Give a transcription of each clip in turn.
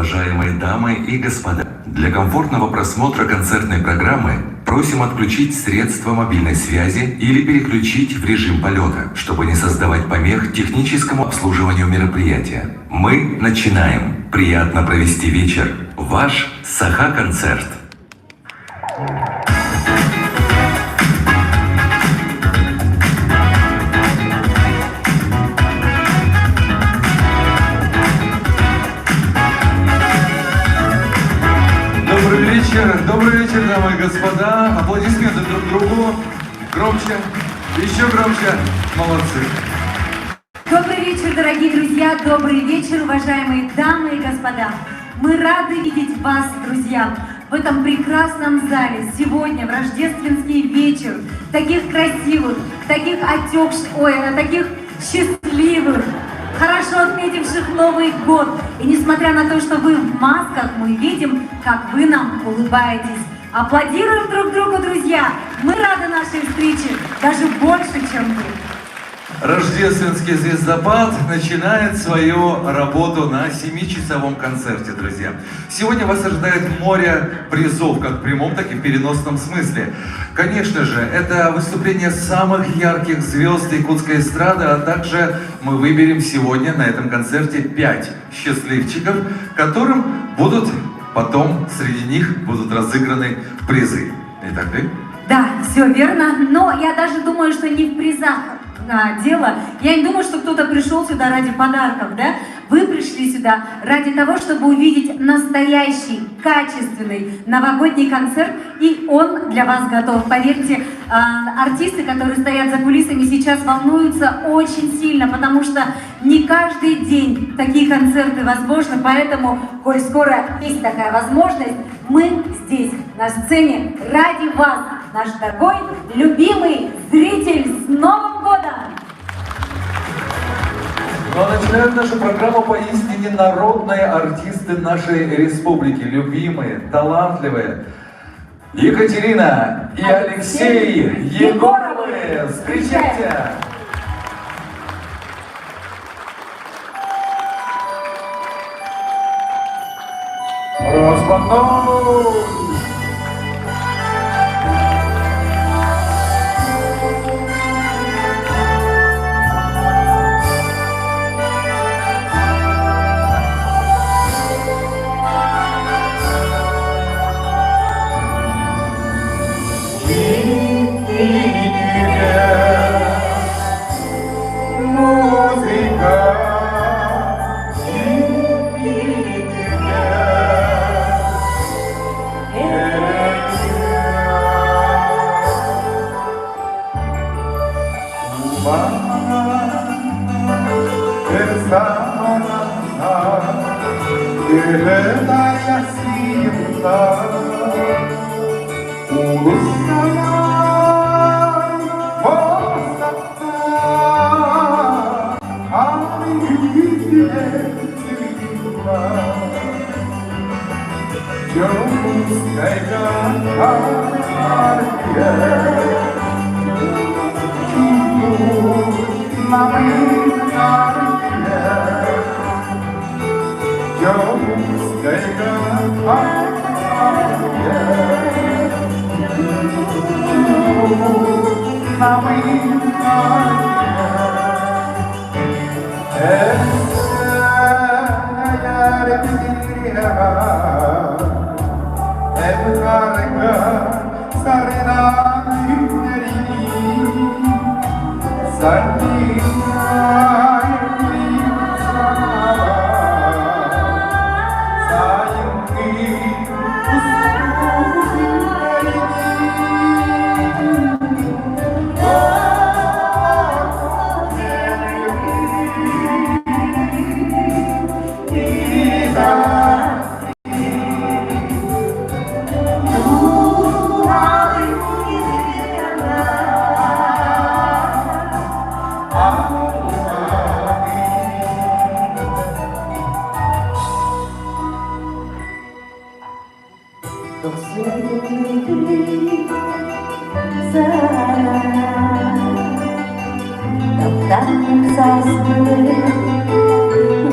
Уважаемые дамы и господа, для комфортного просмотра концертной программы просим отключить средства мобильной связи или переключить в режим полета, чтобы не создавать помех техническому обслуживанию мероприятия. Мы начинаем. Приятно провести вечер. Ваш Саха-концерт. Добрый вечер, дамы и господа. Аплодисменты друг другу. Громче, еще громче. Молодцы. Добрый вечер, дорогие друзья. Добрый вечер, уважаемые дамы и господа. Мы рады видеть вас, друзья, в этом прекрасном зале. Сегодня, в рождественский вечер, таких красивых, таких отекших, таких счастливых, хорошо отметивших Новый год. И несмотря на то, что вы в масках, мы видим, как вы нам улыбаетесь. Аплодируем друг другу, друзья. Мы рады нашей встрече даже больше, чем вы. Рождественский звездопад начинает свою работу на 7-часовом концерте, друзья. Сегодня вас ожидает море призов, как в прямом, так и в переносном смысле. Конечно же, это выступление самых ярких звезд якутской эстрады, а также мы выберем сегодня на этом концерте 5 счастливчиков, которым будут потом, среди них будут разыграны призы. Не так ли? Да, все верно, но я даже думаю, что не в призах дело. Я не думаю, что кто-то пришел сюда ради подарков, да? Вы пришли сюда ради того, чтобы увидеть настоящий, качественный новогодний концерт, и он для вас готов. Поверьте, артисты, которые стоят за кулисами, сейчас волнуются очень сильно, потому что не каждый день такие концерты возможны, поэтому, коль скоро есть такая возможность, мы здесь, на сцене, ради вас, наш дорогой, любимый зритель, с Новым годом! Ну а начинают нашу программу поистине народные артисты нашей республики, любимые, талантливые. Екатерина и Алексей Егоровы. Встречайте! Распахнул!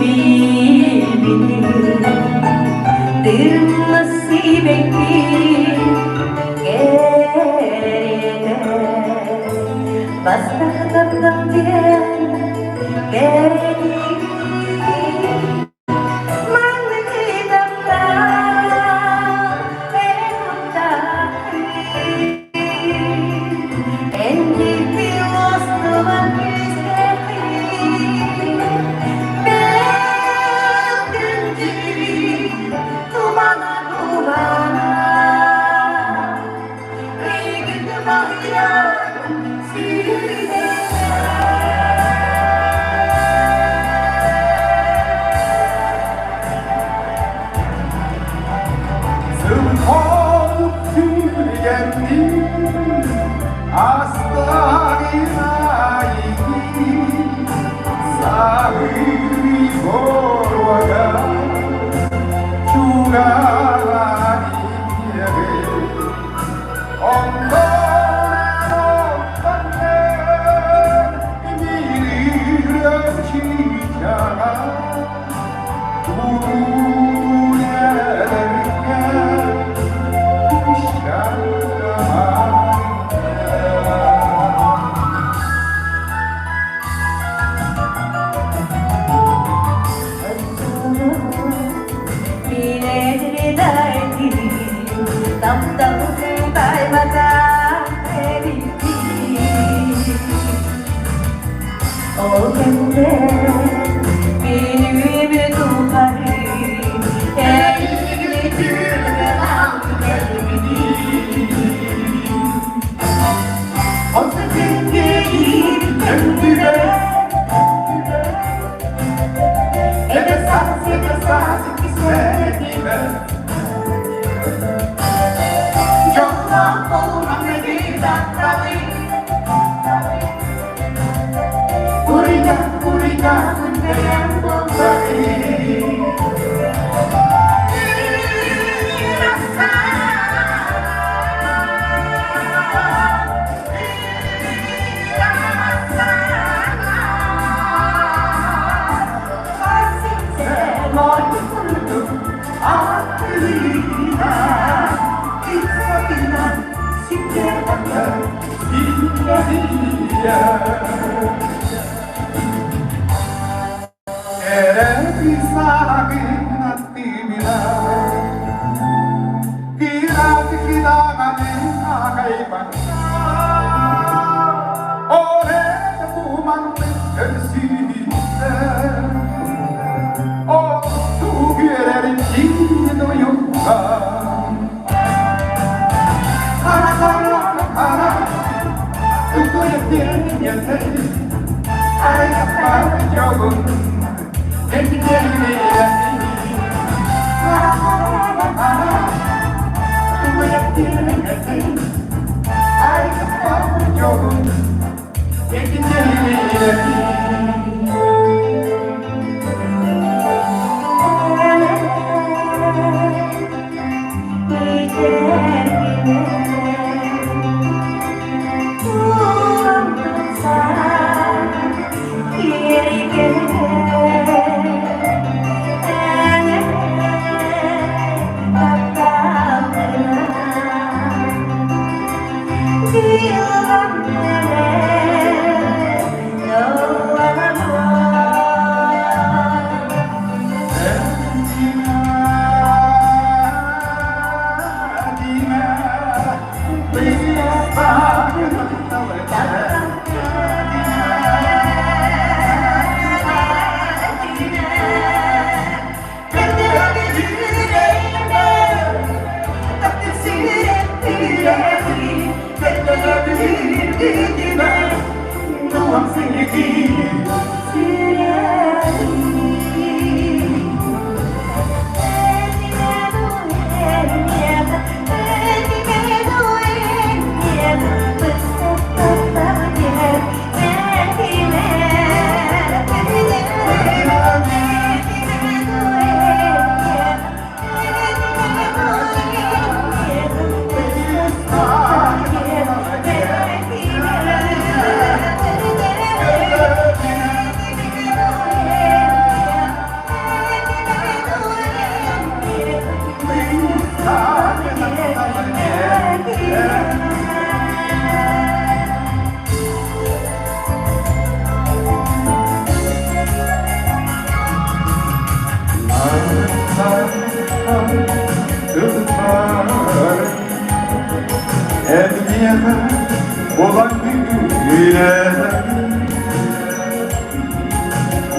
Вільні Basta hanggang diyan,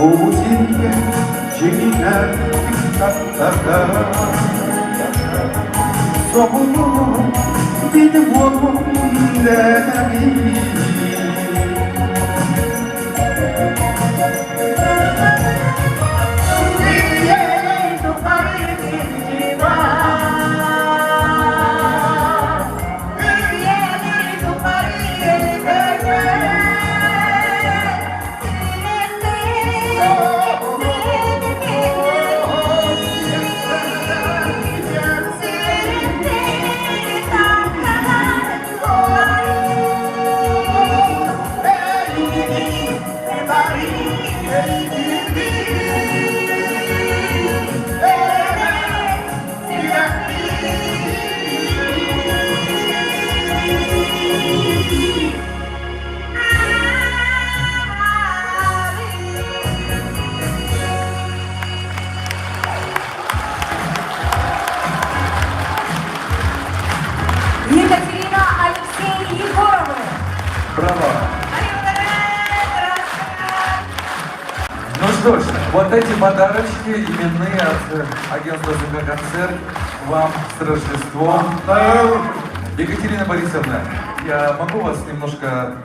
오지게 지난 탁탁탁 소문 믿고 내다니 Екатерина, Алексей Егоровы. Браво! Ну что ж, вот эти подарочки именные от агентства ЗК «Концерт» вам с Рождеством. Екатерина Борисовна, я могу вас немножко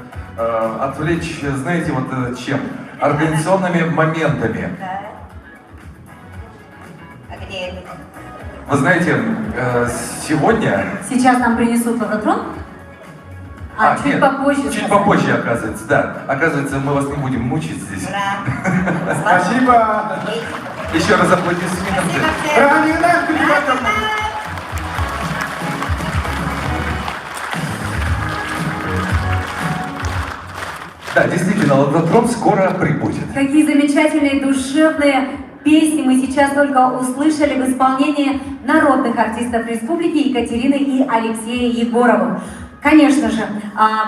отвлечь, знаете, вот чем? Организационными моментами. А где это? Вы знаете, сегодня... Сейчас нам принесут лототрон? Чуть нет, попозже. Чуть сказали. попозже, оказывается, да. Оказывается, мы вас не будем мучить здесь. Спасибо. Еще раз аплодисменты. Правильно, ребята. Да, действительно, лототрон скоро прибудет. Какие замечательные, душевные песни мы сейчас только услышали в исполнении народных артистов республики Екатерины и Алексея Егоровых. Конечно же,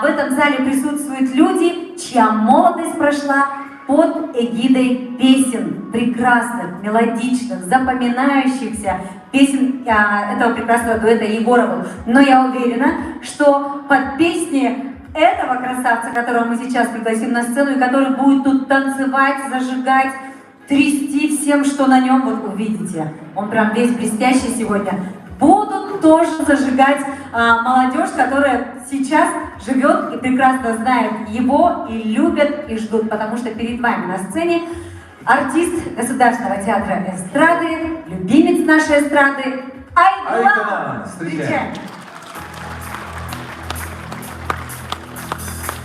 в этом зале присутствуют люди, чья молодость прошла под эгидой песен, прекрасных, мелодичных, запоминающихся песен этого прекрасного дуэта Егоровых. Но я уверена, что под песни этого красавца, которого мы сейчас пригласим на сцену, и который будет тут танцевать, зажигать, трясти всем, что на нем, вот увидите, он прям весь блестящий сегодня, будут тоже зажигать молодежь, которая сейчас живет и прекрасно знает его, и любят, и ждут, потому что перед вами на сцене артист Государственного театра эстрады, любимец нашей эстрады Айгулан. Айгулан, встречаем.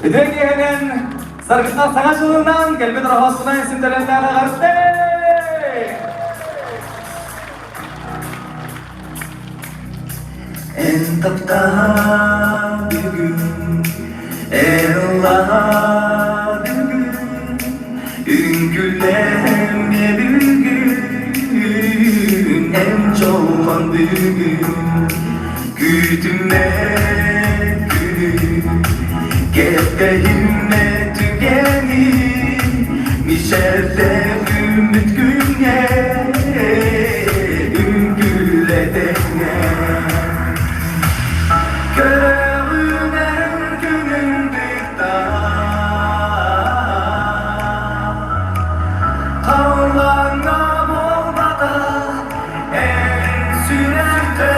Үдэгэнэн саргысна саңа жылынан келбет рахасынан синтелендер агарсты. En tapta bugün, en la bugün, üngülem ye bugün, en çoğman bugün, güdüme gülüm. Gette himmet tükeni, mişerde ümit günge, üngüle dene. Görevünen günün bir dağ, Kavlana bolmada en sürente.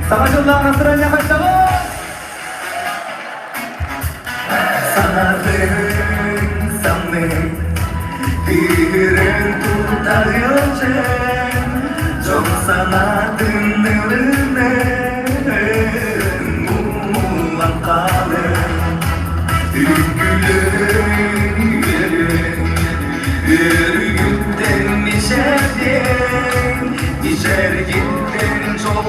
Sakaşıllah nasıranya kaçtağı Sanarın sanırım Birin tutar yolcen Çok sanatın ürünün Muğlan kalın Ülgülün Yürüyünden nişerdin Nişergitten çok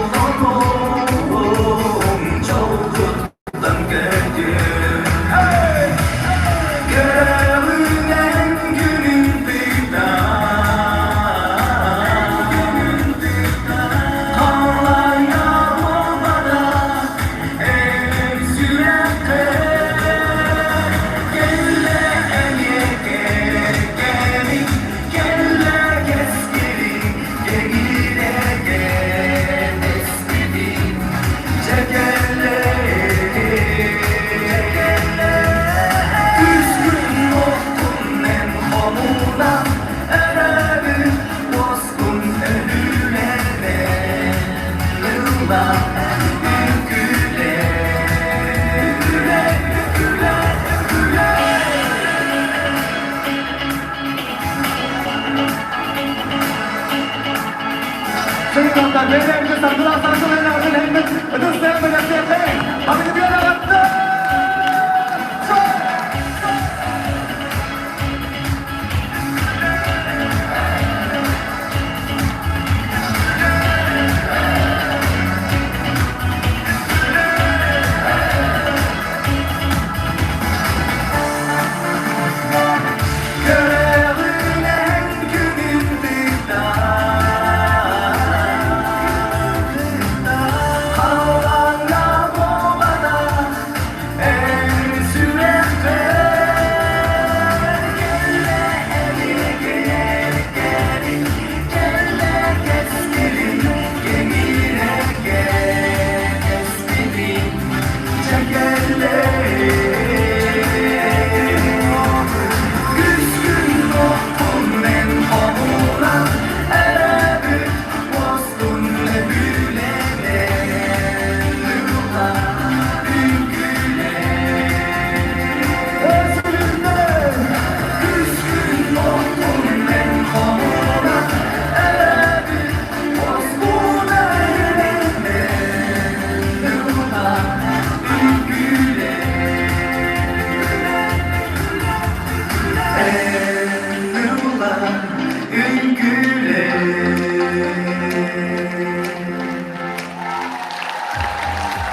Görevünen günün bir dağ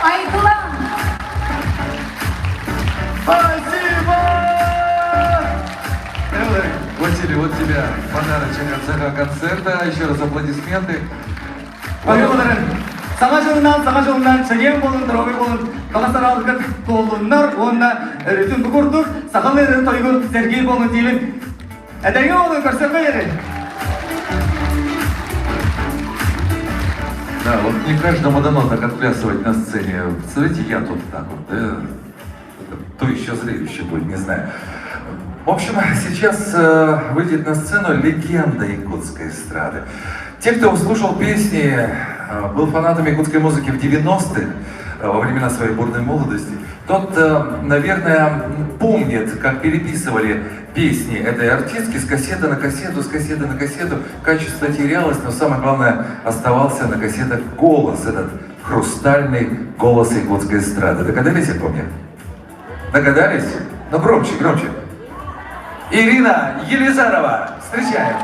Айдылан! Спасибо! Эллы, вот тебе подарочек от цеха концерта. Еще раз аплодисменты. Bayılırım. Sağ jolundan çegen bolun, drogi bolun, kalasar aldık dolunlar, onda rütün bukurdur, sakalı toygun, sergi bolun diyelim. Edenge olun, görselme yeri. Да, вот не каждому дано так отплясывать на сцене. Представляете, я тут так вот, да? То еще зрелище будет, не знаю. В общем, сейчас выйдет на сцену легенда якутской эстрады. Те, кто слушал песни, был фанатом якутской музыки в 90-х, во времена своей бурной молодости, тот, наверное, помнит, как переписывали песни этой артистки с кассеты на кассету, с кассеты на кассету. Качество терялось, но самое главное, оставался на кассетах голос, этот хрустальный голос якутской эстрады. Догадались, я помню? Догадались? Ну громче, громче. Ирина Елизарова. Встречаем.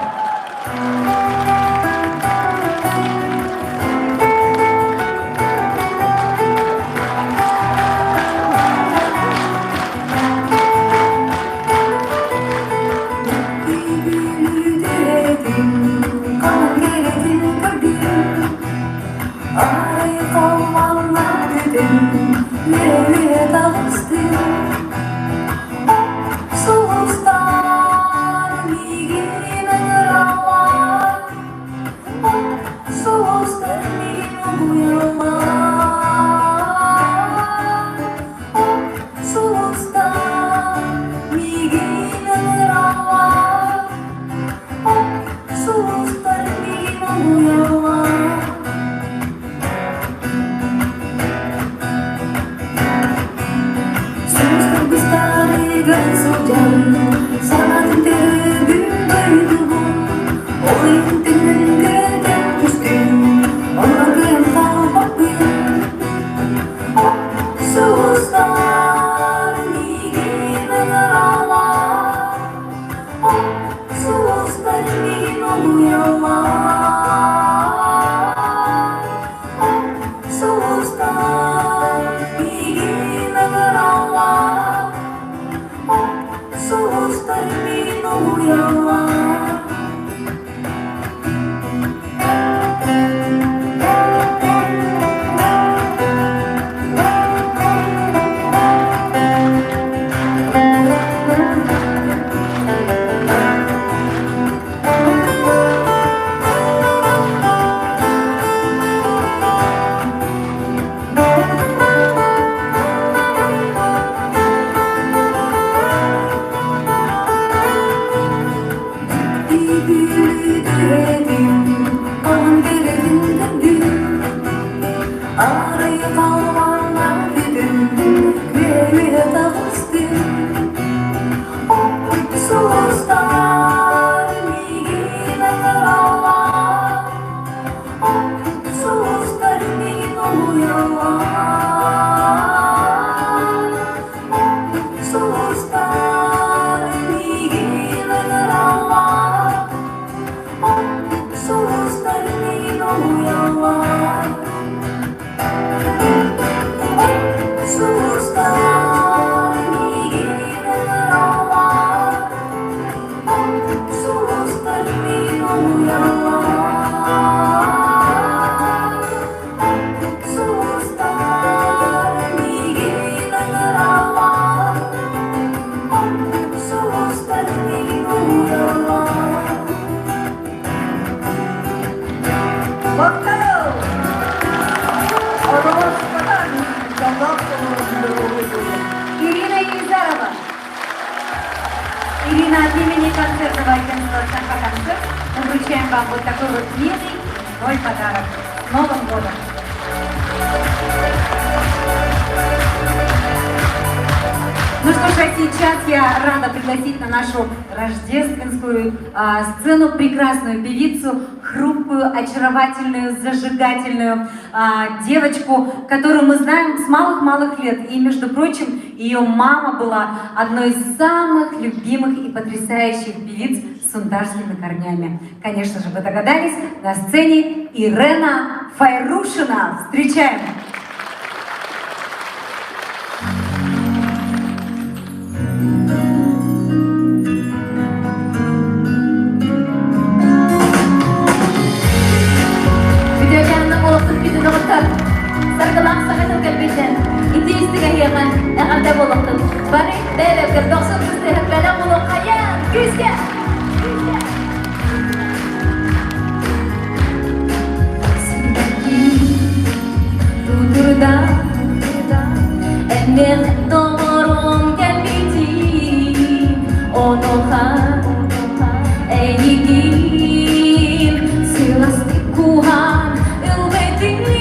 Ирина Елизарова. Ирина, от имени концертного агентства «Концерт» мы вручаем вам вот такой вот милый свой подарок. С Новым годом! Ну что ж, а сейчас я рада пригласить на нашу рождественскую сцену прекрасную певицу, хрупкую, очаровательную, зажигательную девочку, которую мы знаем с малых-малых лет. И, между прочим, ее мама была одной из самых любимых и потрясающих певиц с сундажскими корнями. Конечно же, вы догадались, на сцене Ирена Файрушина. Встречаем! Sargalang sa katong kalbitan, iti istigahiyakan na kada bolokton. Barik, bebe, kardokson, gustihat, bela, mulong kaya, Christian! Tuturda, emir doğrum gelmedi, onoha, eğitim, silastik kuhan, ülbetini.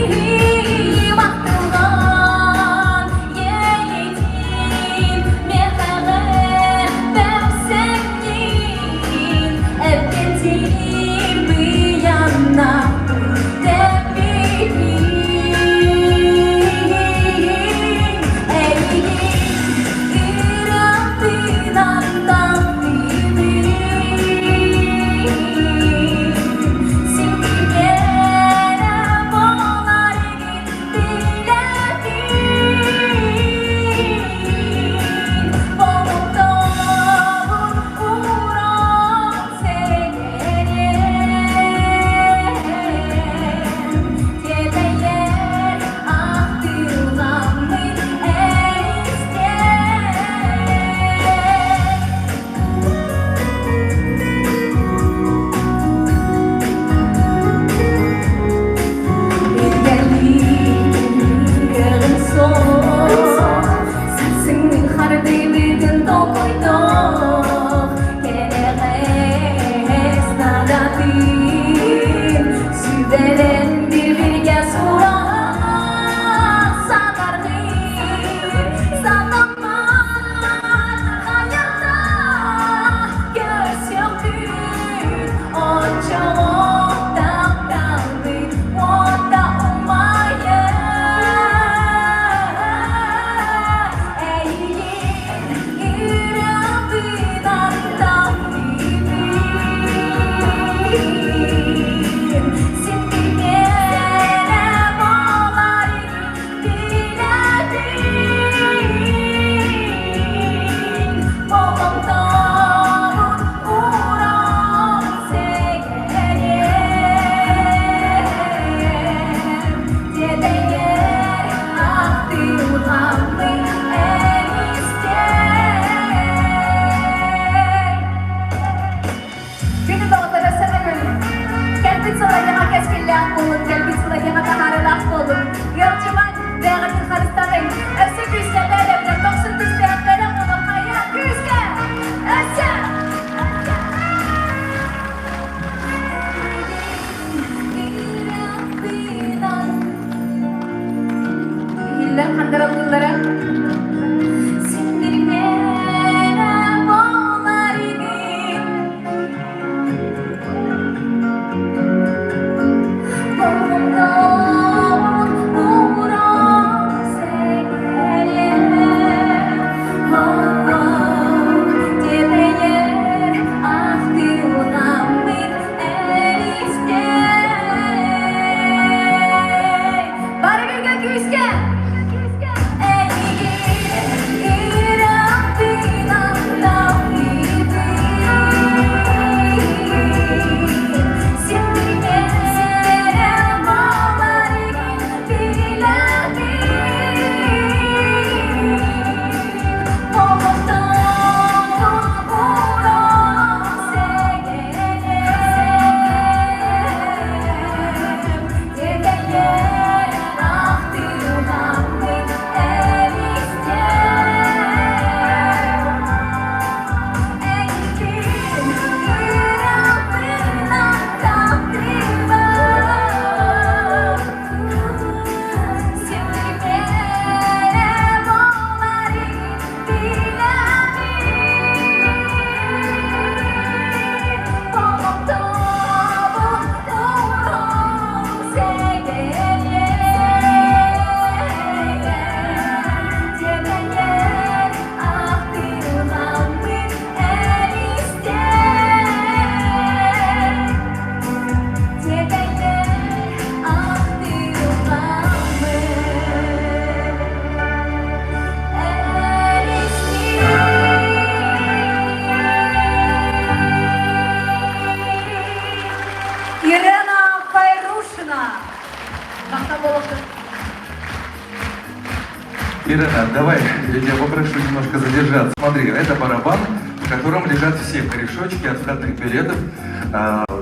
Ирена, давай, я тебя попрошу немножко задержаться. Смотри, это барабан, в котором лежат все корешочки от входных билетов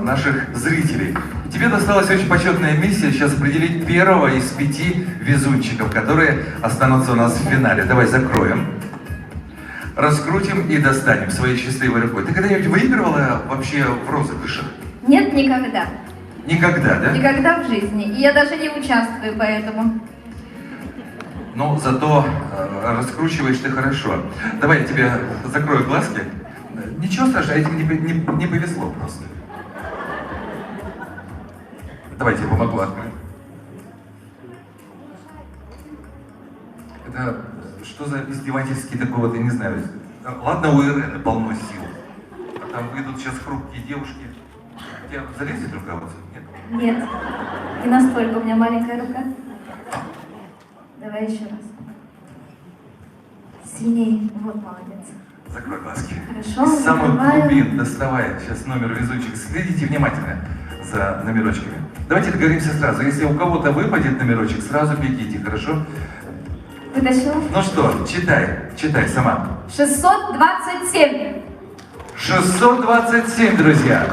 наших зрителей. И тебе досталась очень почетная миссия сейчас определить первого из 5 везунчиков, которые останутся у нас в финале. Давай закроем, раскрутим и достанем своей счастливой рукой. Ты когда-нибудь выигрывала вообще в розыгрышах? Нет, никогда. Никогда, да? Никогда в жизни. И я даже не участвую, поэтому. Ну, зато раскручиваешь ты хорошо. Давай я тебе закрою глазки. Ничего страшного, этим не повезло просто. Давай я тебе помогу открыть. Это что за издевательский такой вот, я не знаю. Ладно, у Ирены полно сил. А там выйдут сейчас хрупкие девушки. Тебя залезет рука вот? Нет? Нет. Не настолько у меня маленькая рука. Давай еще раз. Сильнее. Вот, молодец. Закрой глазки. Хорошо, Из самых закрываю. глубин доставай сейчас номер везунчик. Следите внимательно за номерочками. Давайте договоримся сразу. Если у кого-то выпадет номерочек, сразу бегите, хорошо? Вытащила? Ну что, читай сама. 627. 627, друзья.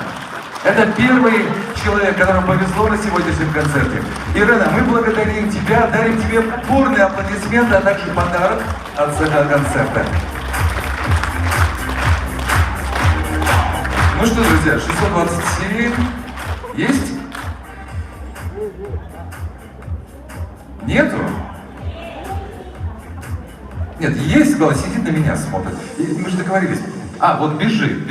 Это первый человек, которому повезло на сегодняшнем концерте. Ирена, мы благодарим тебя, дарим тебе бурные аплодисменты, а также подарок от концерта. Ну что, друзья, 627 есть? Нету? Нет, есть, главное, сидит на меня, смотрит. И мы же договорились. А, вот бежи.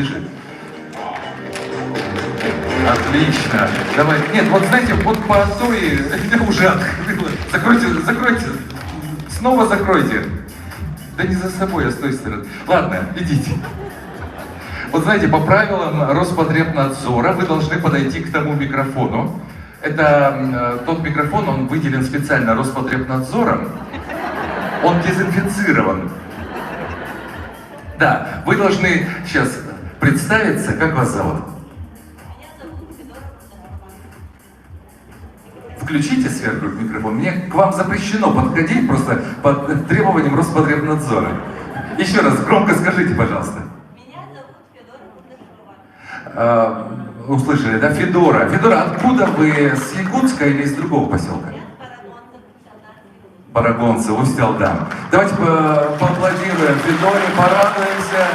Отлично. Давай. Нет, вот знаете, вот по той уже открыла. Закройте. Снова закройте. Да не за собой, а с той стороны. Ладно, идите. Вот знаете, по правилам Роспотребнадзора вы должны подойти к тому микрофону. Это тот микрофон, он выделен специально Роспотребнадзором. Он дезинфицирован. Да, вы должны сейчас представиться, как вас зовут. Включите сверху микрофон. Мне к вам запрещено подходить просто под требованием Роспотребнадзора. Еще раз, громко скажите, пожалуйста. Меня зовут Федора Кудряшова. Услышали, да? Федора. Федора, откуда вы? С Якутска или из другого поселка? Парагонцы, Усть-Алдан. Давайте поаплодируем Федоре, порадуемся.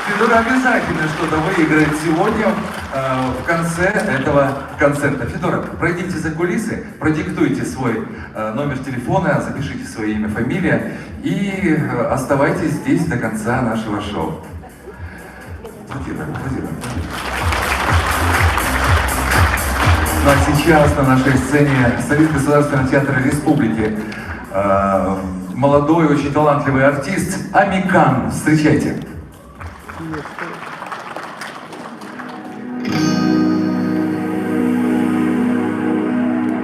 Федора обязательно что-то выиграет сегодня в конце этого концерта. Федора, пройдите за кулисы, продиктуйте свой номер телефона, запишите свое имя, фамилия и оставайтесь здесь до конца нашего шоу. Аплодируем. Ну а сейчас на нашей сцене солист Государственного театра Республики, молодой, очень талантливый артист Амикан. Встречайте.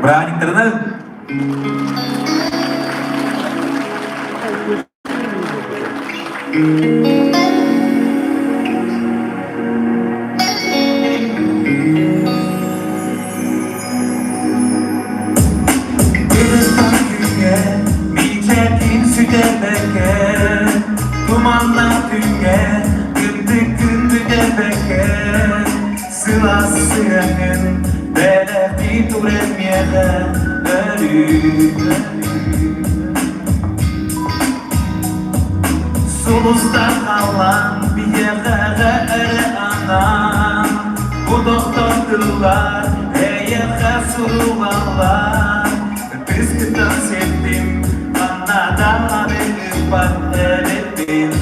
Браниктарны Dumanlar dünya, gündü debeke Sırasının beledi duremyede Sulus'ta kalan bir yere anam Bu doktorlar heye surulanlar Kıskıdan sevdim anladan haberim var elettim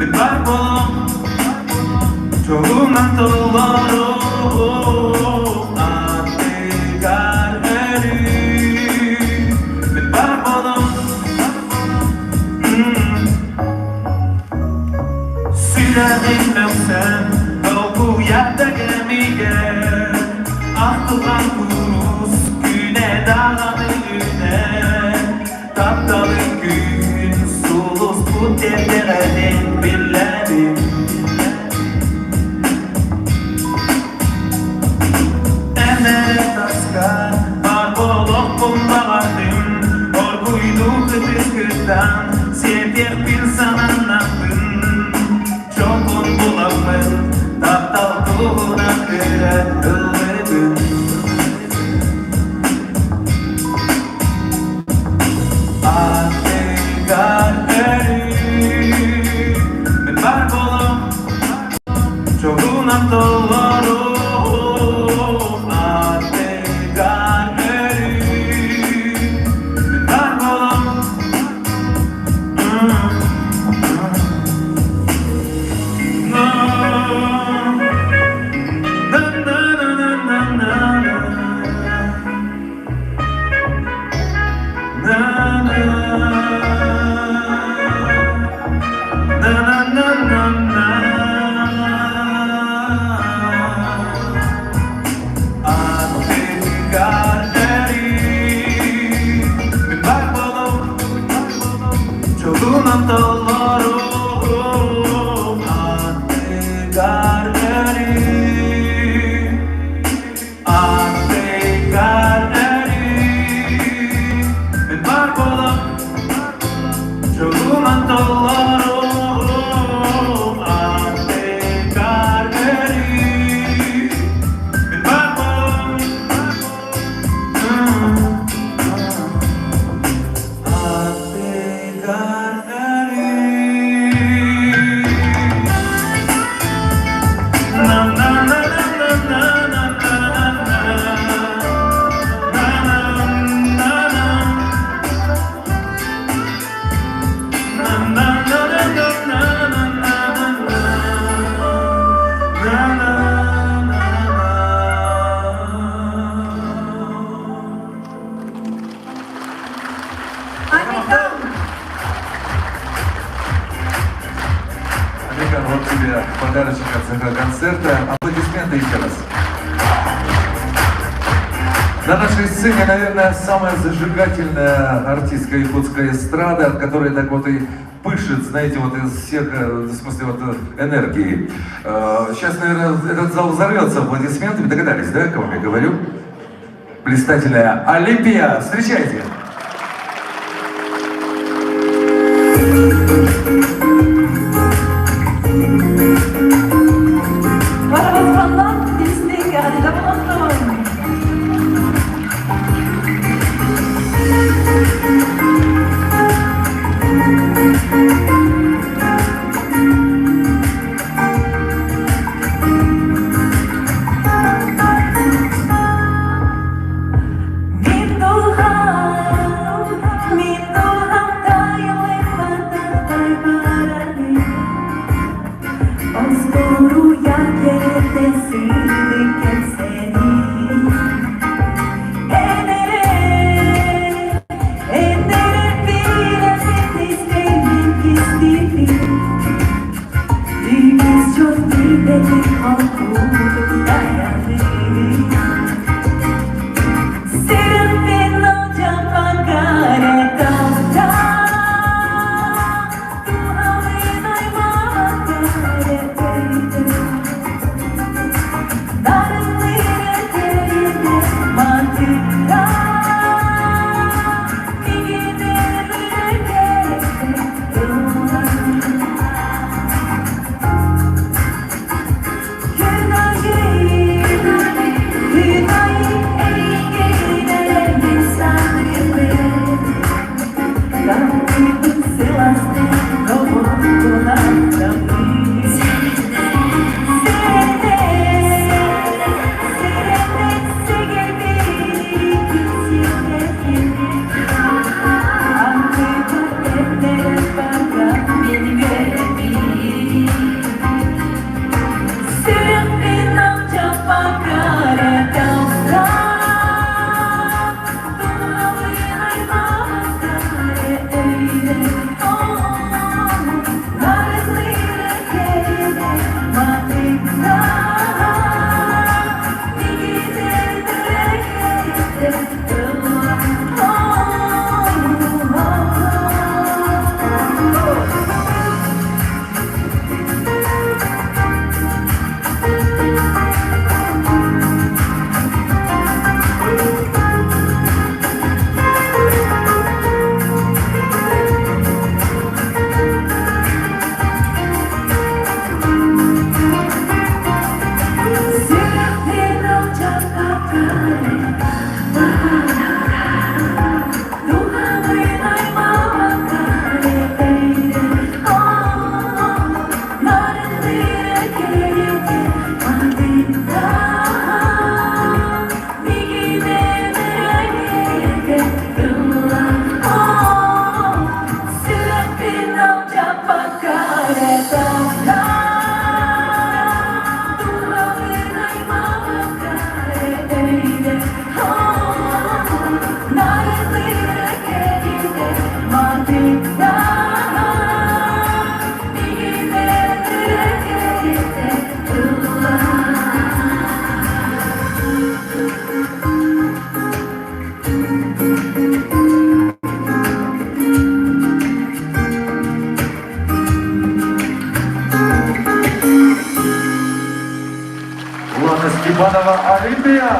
Bir kaybolum çoğundan dolarım Bir kaybolum Sürerimlemsem bu yerde gemiye Aklıdan vuruz güne dağın önüne Taptalı gün sulus bu tencerenin birlerim ışıktan Sevdiğim bir sananladın Çok on bulamın Tattal tuğuna göre öldürdün Ategar eri Men var bolum Çoğuna dolarım Ategar eri Men var bolum Амикан, вот тебе подарочек от этого концерта. Аплодисменты еще раз. На нашей сцене, наверное, самая зажигательная артистка якутской эстрады, от которой так вот и пышет, знаете, вот из всех, в смысле, вот энергии. Сейчас, наверное, этот зал взорвется аплодисментами. Догадались, да, о ком я говорю? Блистательная Олимпия. Встречайте! Степанова Олимпия.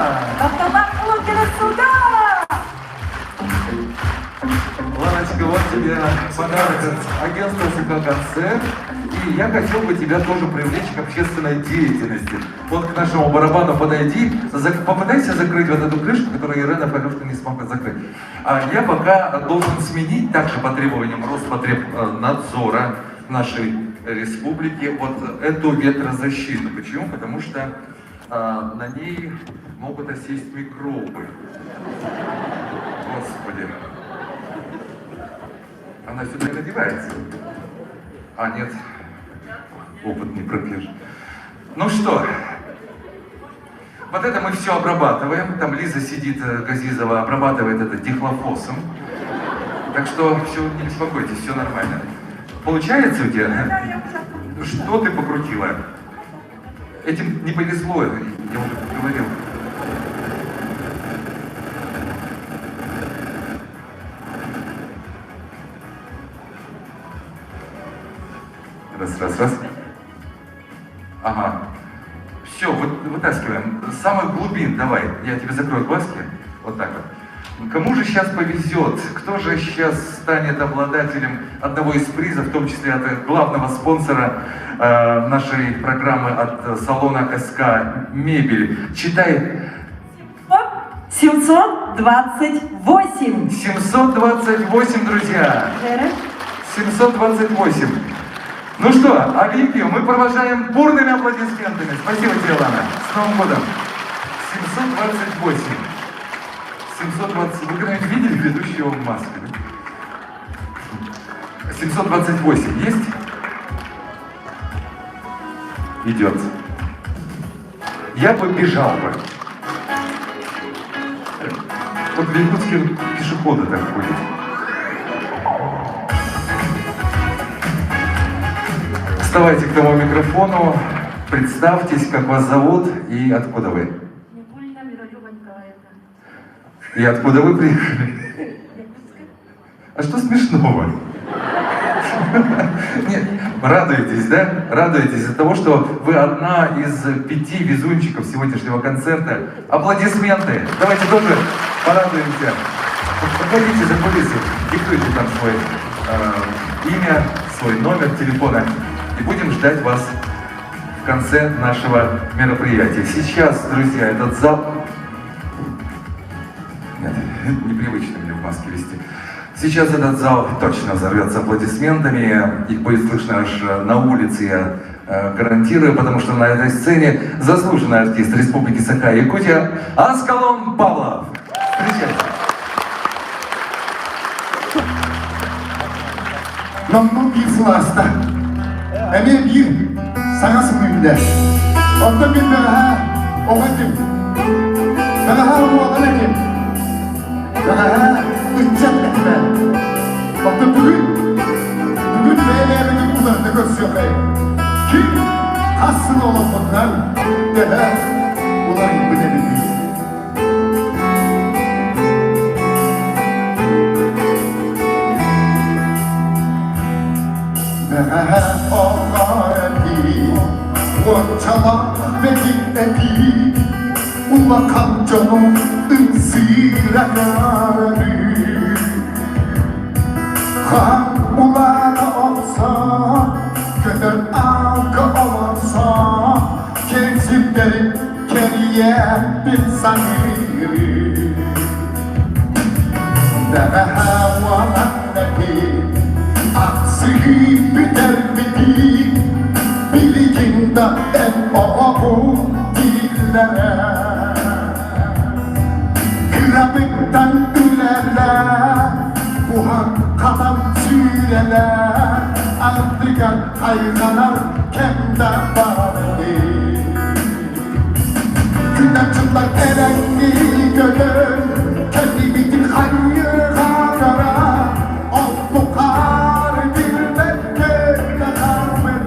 Автомат Лукина сюда! Ланочка, вот тебе подарок от агентства СК «Концерт». И я хотел бы тебя тоже привлечь к общественной деятельности. Вот к нашему барабану подойди, попытайся закрыть вот эту крышку, которую Ирена Фарюшка не смогла закрыть. А я пока должен сменить, также по требованиям Роспотребнадзора нашей республики, вот эту ветрозащиту. Почему? Потому что на ней могут осесть микробы. Господи. Она сюда и надевается. А, нет. Опыт не пропьешь. Ну что, вот это мы все обрабатываем. Там Лиза сидит, Газизова, обрабатывает это дихлофосом. Так что все, не беспокойтесь, все нормально. Получается у тебя? Что ты покрутила? Этим не повезло, я уже говорил. Раз. Ага. Все, вытаскиваем. С самых глубин давай. Я тебе закрою глазки. Вот так вот. Кому же сейчас повезет? Кто же сейчас станет обладателем одного из призов, в том числе от главного спонсора нашей программы, от салона СК «Мебель»? Читай. 728. 728, друзья. 728. Ну что, Олимпию мы провожаем бурными аплодисментами. Спасибо тебе, Лана. С Новым годом. 728. 720. Вы когда-нибудь видели ведущего в маске? Да? 728 есть? Идет. Я бы бежал бы. Вот в Якутске пешеходы так ходят. Вставайте к тому микрофону, представьтесь, как вас зовут и откуда вы. И откуда вы приехали? А что смешного? Нет, радуетесь, да? Радуетесь из-за того, что вы одна из 5 везунчиков сегодняшнего концерта. Аплодисменты! Давайте тоже порадуемся. Подходите за кулисы, диктуйте там свое имя, свой номер телефона. И будем ждать вас в конце нашего мероприятия. Сейчас, друзья, этот зал... Нет, непривычно мне в маске вести. Сейчас этот зал точно взорвется аплодисментами. Их будет слышно аж на улице, я гарантирую, потому что на этой сцене заслуженный артист Республики Саха-Якутия Аскалон Павлов. Встречайте. Nomnun Flasta. Hemen bir sana sınırında. Orada bir daha okudum. Daha okudum. Daha uçak etme. Orada bugün beylerinin uzakta gösteriyor. Kim hassın olan bunlar? Daha ulan bu ne bileyim. Çalan ve dinledi Ulakan canım ınsıraları Kan ulana olsa Kötür algı olsa Kezimlerin keriye bir sanırı Daha valanları Aksi biter bidi Bilicinde en oğu dillere Kırabıktan ülerler Buhan kadar süreler Aldıgan hayranar kemde bağlı Günden çıplak erenli gönül Kendi bitir hayır kara Ol bu kar bilmek gökte kalmet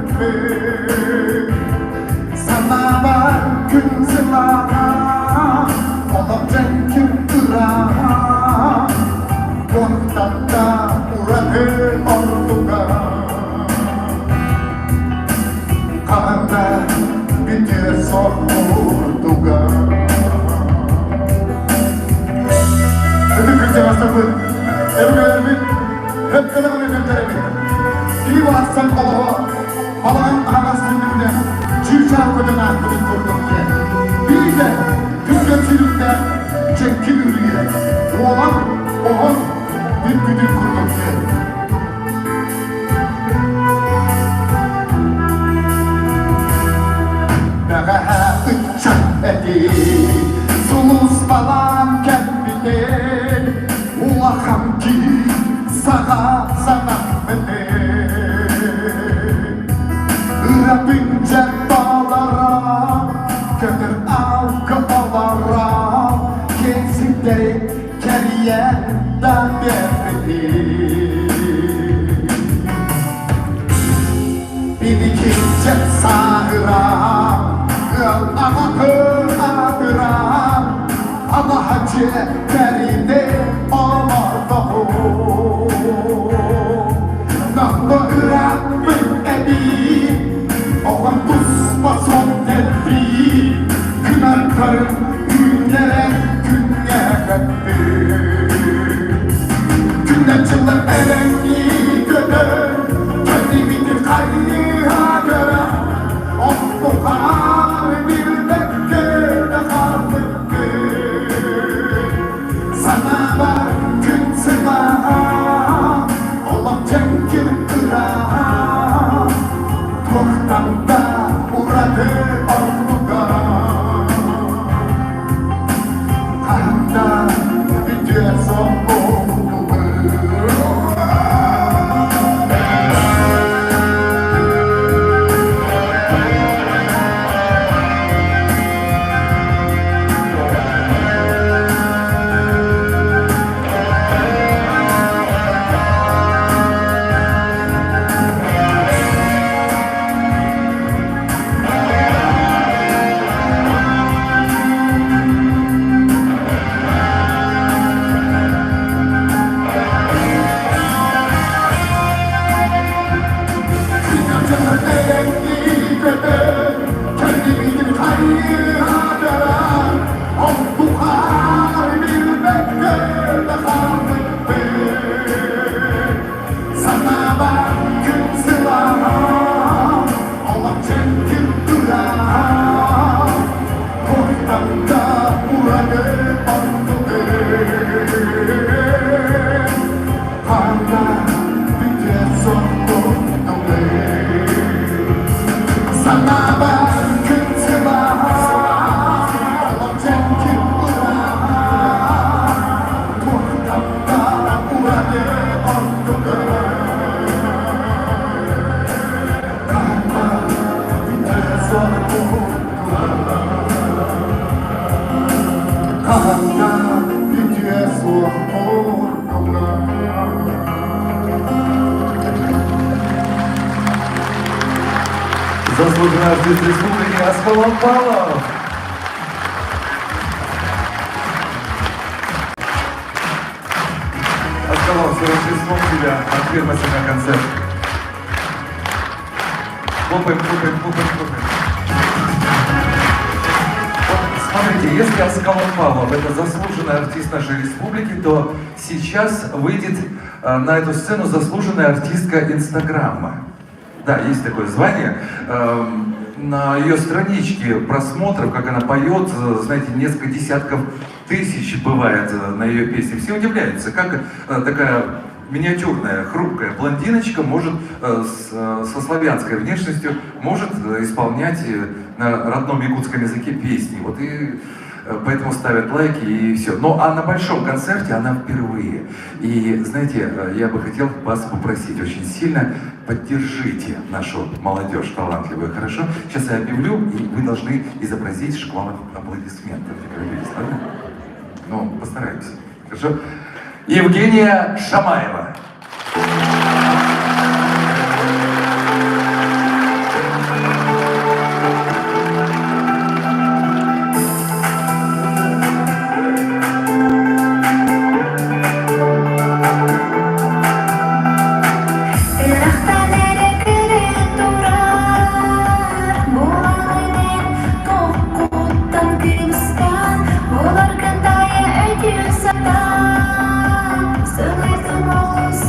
Sana var gün zılara Olam cenkim ıra Korktan da uğradı orduga Karda bitir sorduga Oğlan efendileri. İyi varsan kolu. Balağın anasının önüne. Çirçal kodun arkını kurdum diye. Bir de tüzgötçülükte çekki ürüye. Oğlan bir güdüm kurdum diye. Dağa uçak edi. Sulus balam kendine. Ulakam ki sana Rabbince dağlara Götür al kafalara Kesikleri keriyenden devredir Bir ikinci sahıra Allah'ı adıra Allah hacı keride Allah'da o Nahlı Rabbin ebi Oğlan puspa son tedbir Kınarkarım günlere günlere Güneşçiler erengi gönül Kendimidir kaynağa göre Onu kar bir bekkede kaldık Sana var gün sınağa Allah çekir kırağa Korktan da uğradı Avrupa Kanda bitiyor son Заслуженный артист республики Аскалон Павлов. Аскалон, с Рождеством тебя от фирмы на концерт. Хлопаем. Вот, смотрите, если Аскалон Павлов это заслуженный артист нашей республики, то сейчас выйдет на эту сцену заслуженная артистка Инстаграма. Да, есть такое звание. На ее страничке просмотров, как она поет, знаете, несколько десятков тысяч бывает на ее песни. Все удивляются, как такая миниатюрная, хрупкая блондиночка может со славянской внешностью может исполнять на родном якутском языке песни. Вот и поэтому ставят лайки и все. Ну а на большом концерте она впервые. И знаете, я бы хотел вас попросить очень сильно, поддержите нашу молодежь талантливую, хорошо? Сейчас я объявлю, и вы должны изобразить шквал аплодисментов. Ладно? Ну, постараемся. Хорошо? Евгения Шамаева. Sığırdım olsun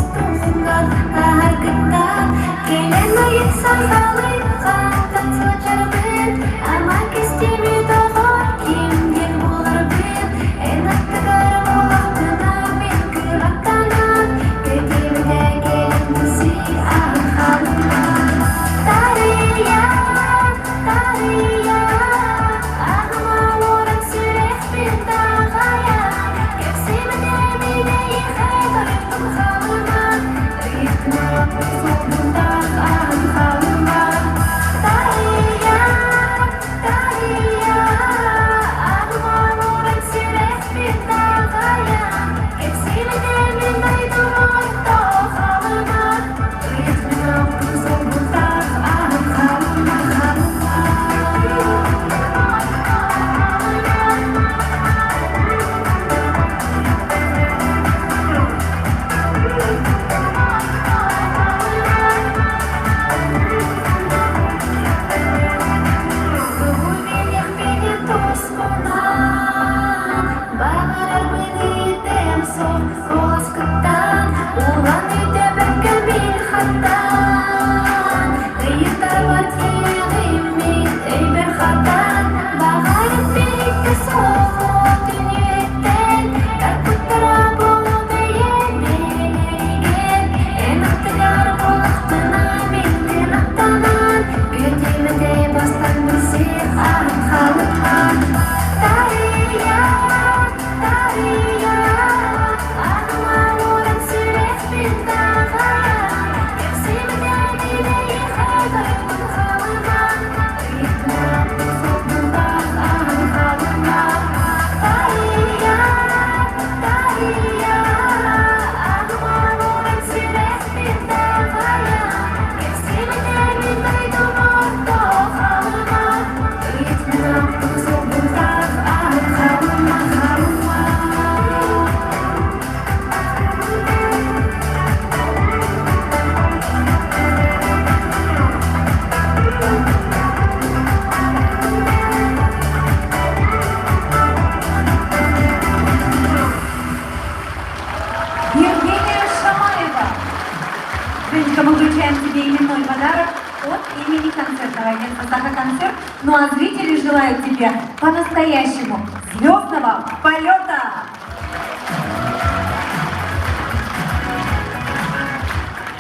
Женечка, мы вручаем тебе именной подарок от имени концертного агентства «Саха-концерт». Ну а зрители желают тебе по-настоящему звездного полета!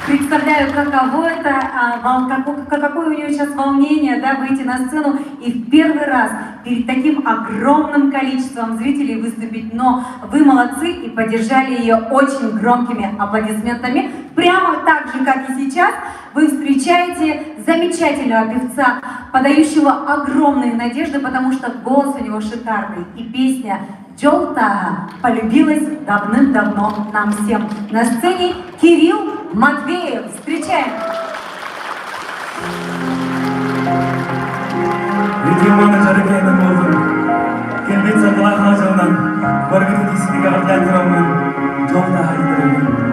Представляю, каково это, какое у нее сейчас волнение, да, выйти на сцену и в первый раз перед таким огромным количеством зрителей выступить. Но вы молодцы и поддержали ее очень громкими аплодисментами. Прямо так же, как и сейчас, вы встречаете замечательного певца, подающего огромные надежды, потому что голос у него шикарный. И песня «Джолта» полюбилась давным-давно нам всем. На сцене Кирилл Матвеев. Встречаем! Видеоманы жаргайны болдым. Келбет сатыларга жагынан баргы дисиге калгандырамын. Жолда айдырымын.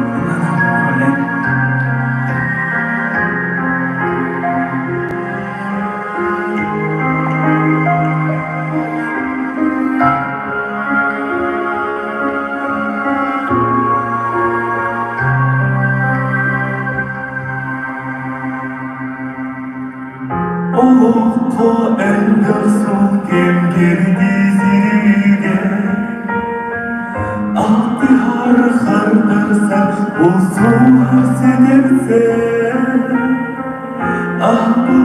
Oluklu elde sulkem gerdi zirige Ahti har hardırsa uzun sederse Ah bu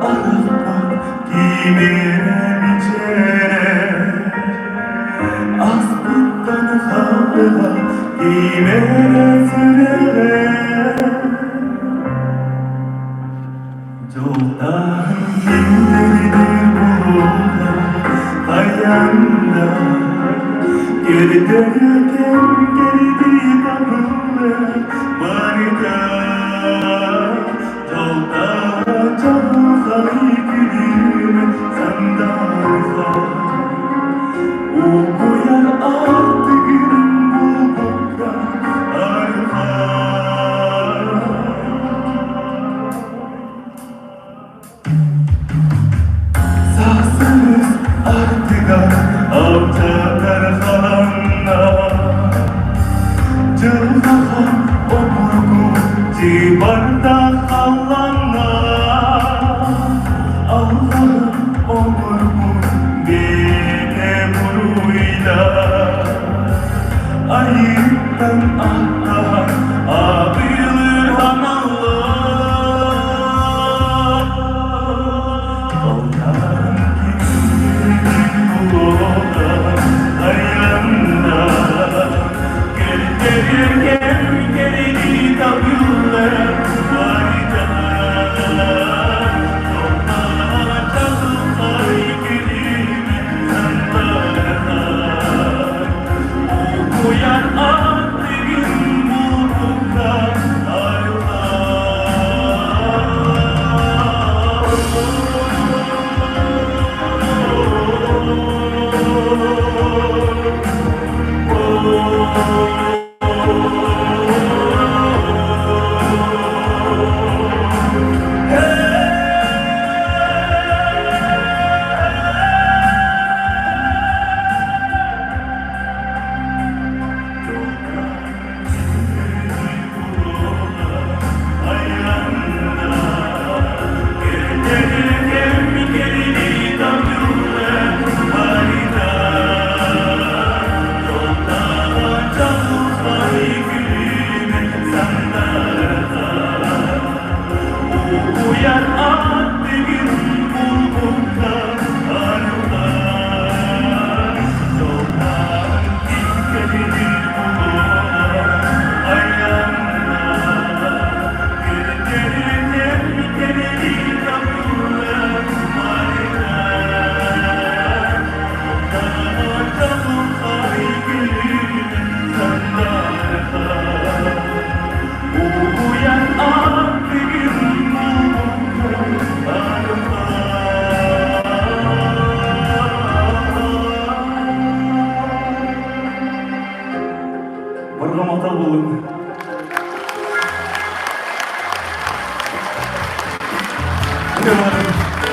arıklar giymere biçere Aspıttan havla giymere sürere Joldan günleri bulurlar hayanda Geri dönerken geride kapılır manita Joldan canlı gülüm sandarsa Uyar artık bu toprak arılar Sağsınız artık avcılar kalanlar Cıldahan omurgu civarda kalanlar Allah'ım omurgu beni vuruyla Ayıptan ahtan abilir hanallah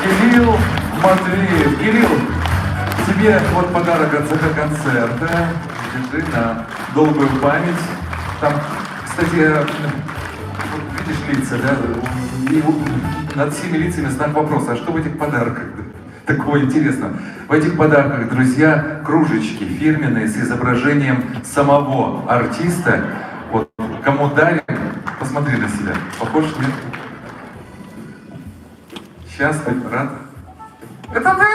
Кирилл Матвеев. Кирилл, тебе вот подарок от ЦХ-концерта. Держи на долгую память. Там, кстати, видишь лица, да? И над всеми лицами знак вопроса. А что в этих подарках? Такого интересного. В этих подарках, друзья, кружечки фирменные с изображением самого артиста. Вот кому дарим, посмотри на себя. Похож, нет? Счастлив, рад? Это ты?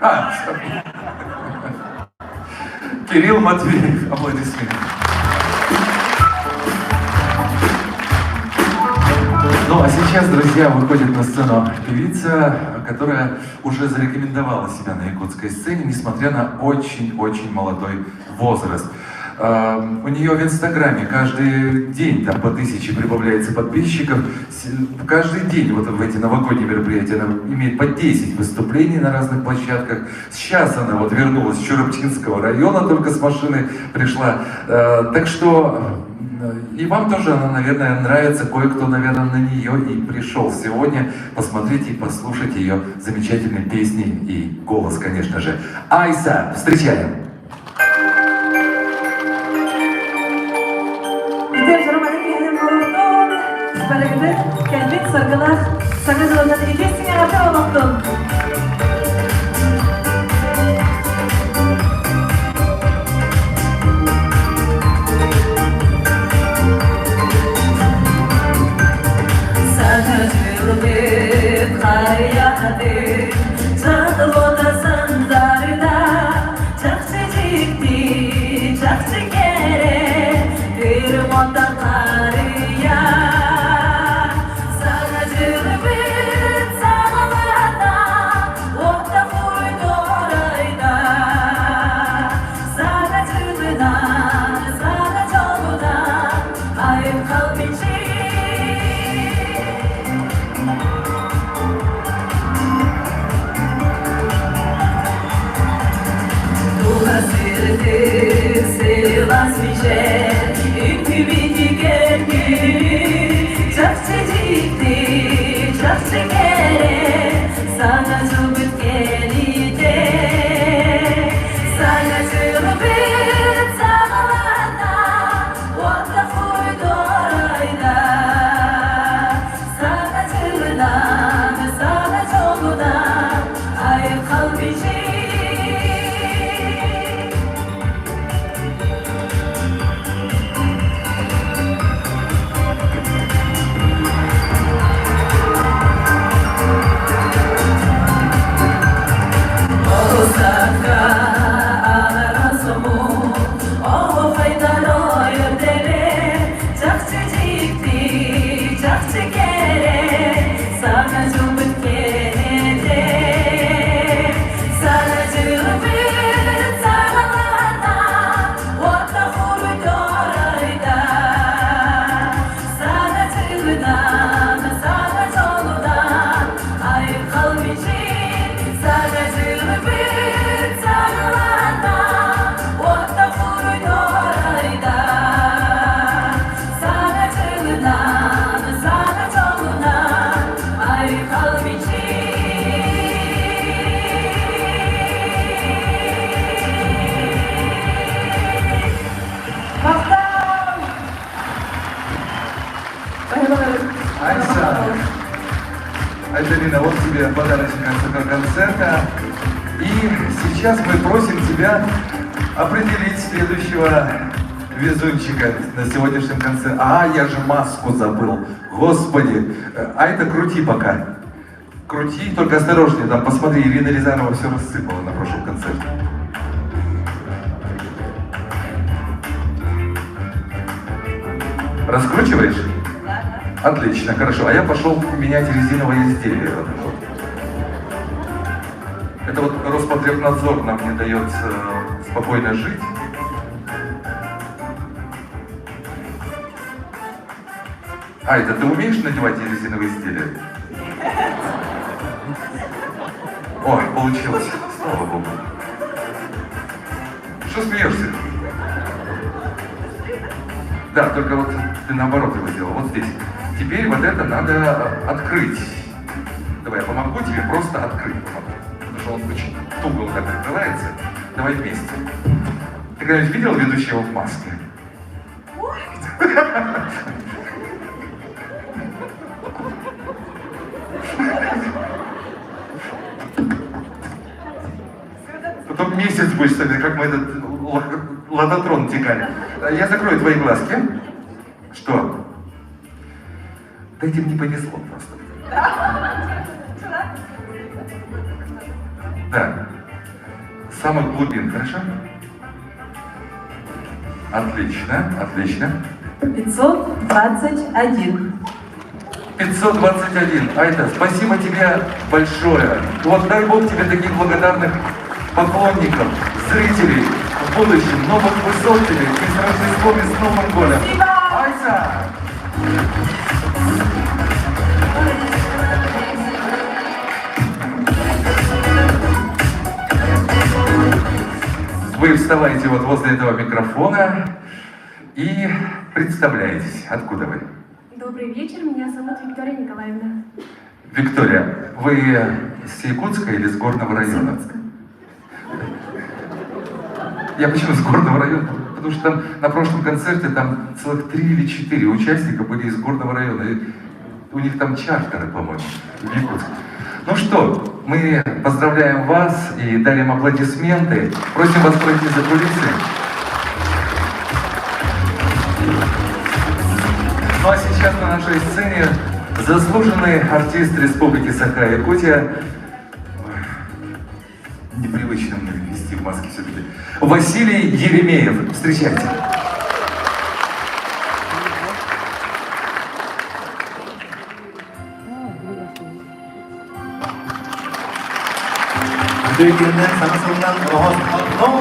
А, Кирилл Матвеев. Аплодисменты. Ну а сейчас, друзья, выходит на сцену певица, которая уже зарекомендовала себя на якутской сцене, несмотря на очень-очень молодой возраст. У нее в Инстаграме каждый день там по 1000 прибавляется подписчиков. Каждый день вот в эти новогодние мероприятия она имеет по 10 выступлений на разных площадках. Сейчас она вот вернулась с Чураптинского района, только с машины пришла. Так что и вам тоже она, наверное, нравится. Кое-кто, наверное, на нее и пришел сегодня посмотреть и послушать ее замечательные песни и голос, конечно же. Айса, встречаем! Айдарина, вот тебе подарочек от концерта. И сейчас мы просим тебя определить следующего везунчика на сегодняшнем концерте. А, я же маску забыл. Господи. А это крути пока. Крути, только осторожнее. Там, посмотри, Ирина Рязанова все рассыпала на прошлом концерте. Раскручиваешь? Отлично, хорошо. А я пошел менять резиновое изделие. Это вот Роспотребнадзор нам не дает спокойно жить. А, это ты умеешь надевать резиновые изделия? Ой, получилось. Слава Богу. Что смеешься? Да, только вот ты наоборот его сделал. Вот здесь. Теперь вот это надо открыть. Давай, я помогу тебе просто открыть. Потому что он очень туго вот так открывается. Давай вместе. Ты когда-нибудь видел ведущего в маске? месяц будешь смотреть, как мы этот лототрон текали. Я закрою твои глазки. Что? Да этим не повезло просто. Да. С самых глубин, хорошо? Отлично, отлично. 521. 521. Айда, спасибо тебе большое. Вот дай Бог тебе таких благодарных поклонников, зрителей в будущем, новых высот тебе, и с Рождеством, и с Новым годом. Айда! Вы вставайте вот возле этого микрофона и представляетесь, откуда вы. Добрый вечер, меня зовут Виктория Николаевна. Виктория, вы с Якутска или с Горного района? Якутска. Я почему с Горного района? Потому что там на прошлом концерте там целых 3 или 4 участника были из Горного района. И у них там чартеры, по-моему, в Якутске. Ну что, мы поздравляем вас и дарим аплодисменты. Просим вас пройти за кулисы. Ну а сейчас на нашей сцене заслуженный артист Республики Саха-Якутия. Непривычно мне вести в маске все-таки. Василий Еремеев. Встречайте. Büyüklerden sana sunulan Rohos Patron.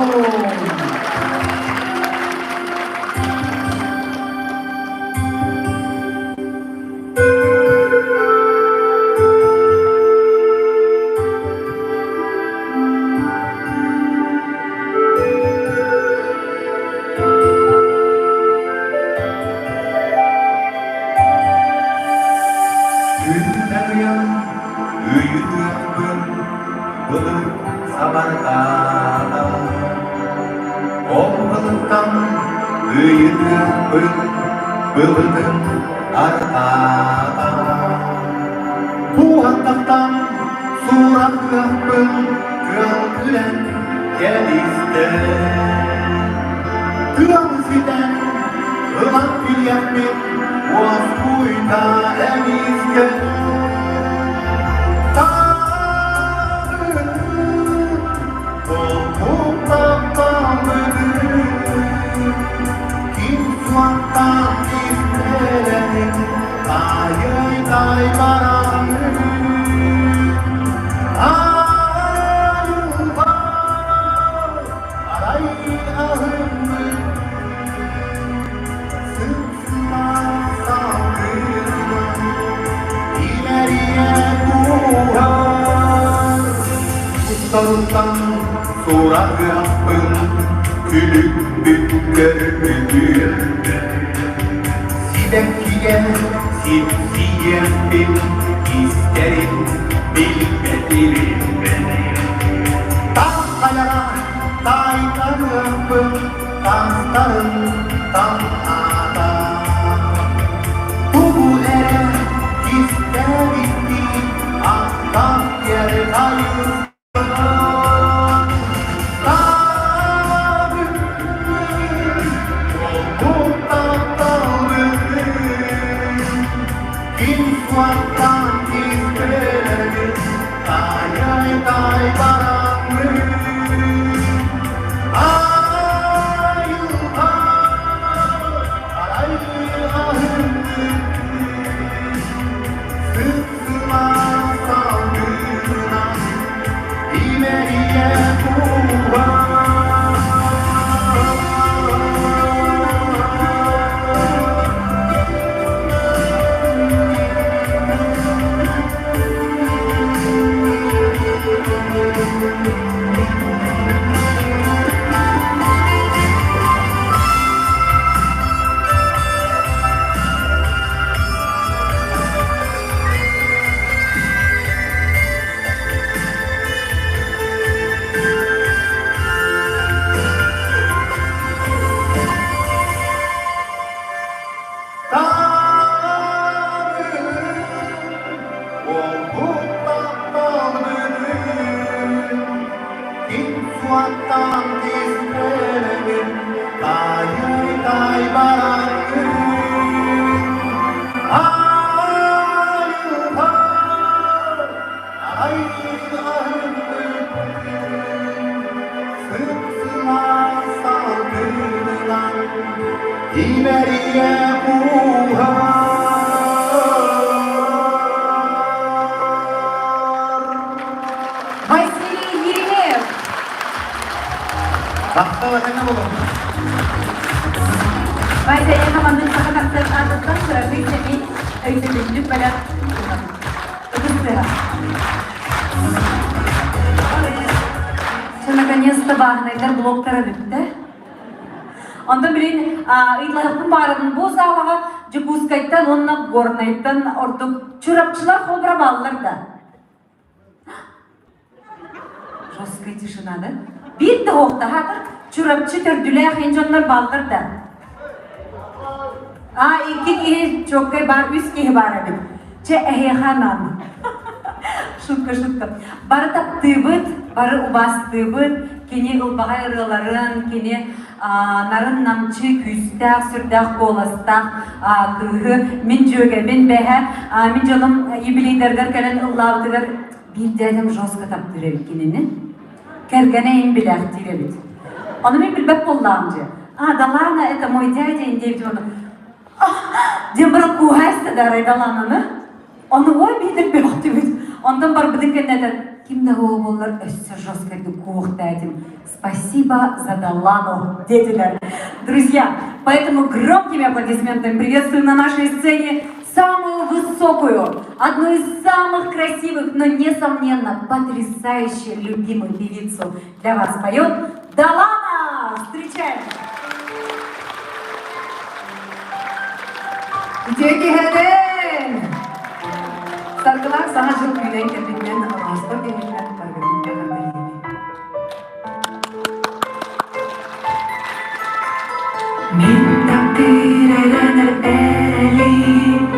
Puhattahtan suurahkahpın kılkılen geliste. Kılamsiden ılak gülyakmin uaskuyta emizge. Kutlarından sorarım gülüp görmedim. Sidekiye sipsiyem isterim bilmedirim. Tahtalara taytanım taslarım tanada. Bu ere isterim aktan yer kayır. Бақта батаңа болу. Вайда я команду сакатактар артыктан сұрағый сәмен өйсәлімдік бәләк ұдыстыға. Все наконец-то бағынайдар блоктары бітті. Онда білейін, ұйтлағықтың барының бұл залаға жүкускайттан, онына горнайттан ордық чурапчылар қолбыра балылар да. Жосткай тишина да. Битті оқты хатыр, чурапчы түрділі ақинжонлар балылар да. İki kişi çok var, üç kişi var abi. Ehyanan. Şutka. Barı taptıbıt, barı ubastıbıt, kini ulbağayırıların, kini narın namçı, küstaq, sürdaq, kolastaq, kıhı, min jöge, min behe, min jolum yubileydergar kalen ıllabdıgar, bir dedim joska taptırır kinini. Kergene in bilaq direbit. Onu min bilbep bollamcı. Dalana, это мой дядя, индейт onu. Дембара куайсты дарай далананы. Оны ой бейдір бейоқты бейді. Ондан бар бұдың кәнәдір. Кімді ол болар өссі жоскайды куықты әдім. Спасибо за Далану, деділер. Друзья, поэтому громкими аплодисментами приветствуем на нашей сцене самую высокую, одну из самых красивых, но, несомненно, потрясающе любимую певицу. Для вас поет Далана! Встречаем! Теки хеден! Sarkılar sana çok gülen kirpiklerin ağızda gelirler kargının yakardığını. Min takdir edenler ereliyim,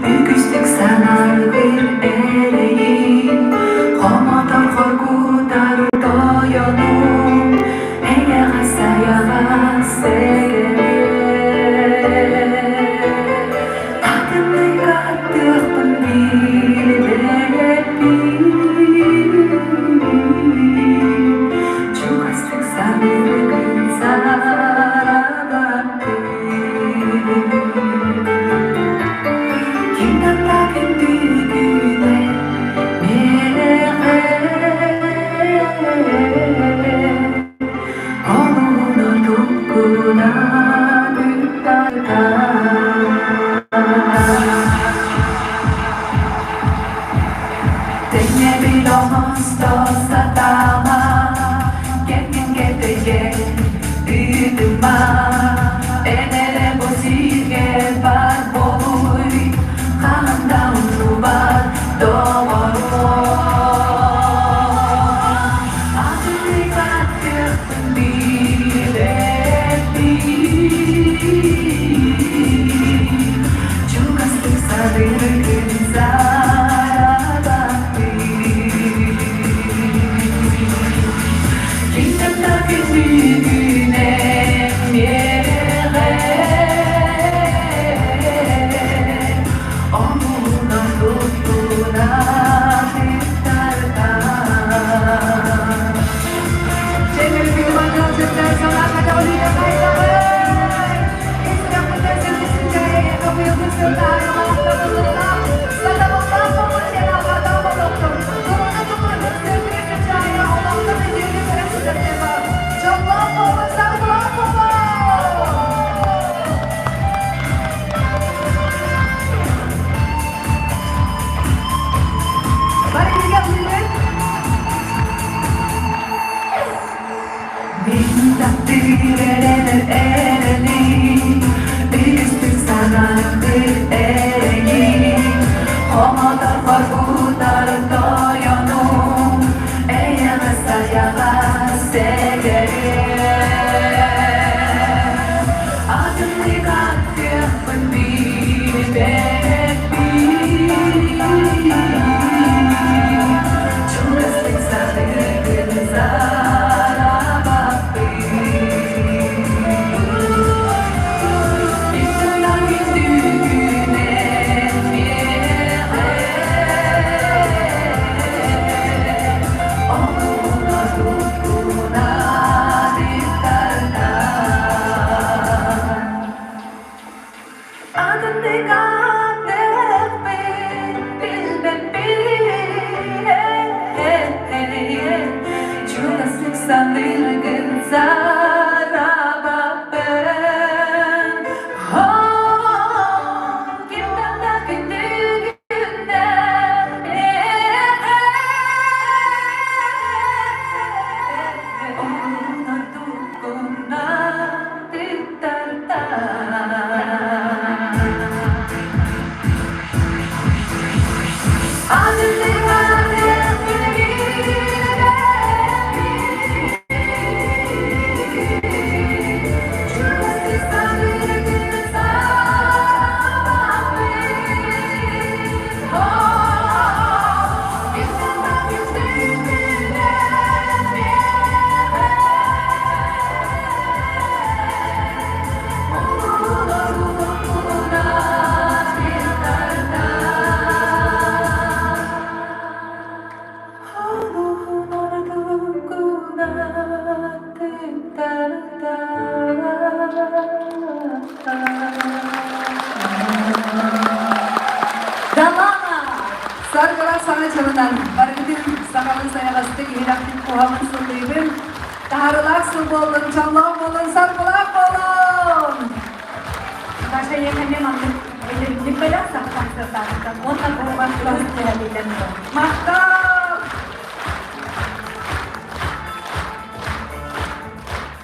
üküstük sanar bir ereyim. Komadar korkutar doyanım, eyağa sayağa segelim. Enele bozige var boy, kanında Sargılar sana çalınan, bargıdın sakalı sayabastı, ihrakın kuhamın sıldıybın, taharılar sıl bolun, çallan bolun, sargılar bolun. Başa yemenim anlık, nippeler saktan sırtlarından, onunla kurban kılavuz değerliyle. Mahtam!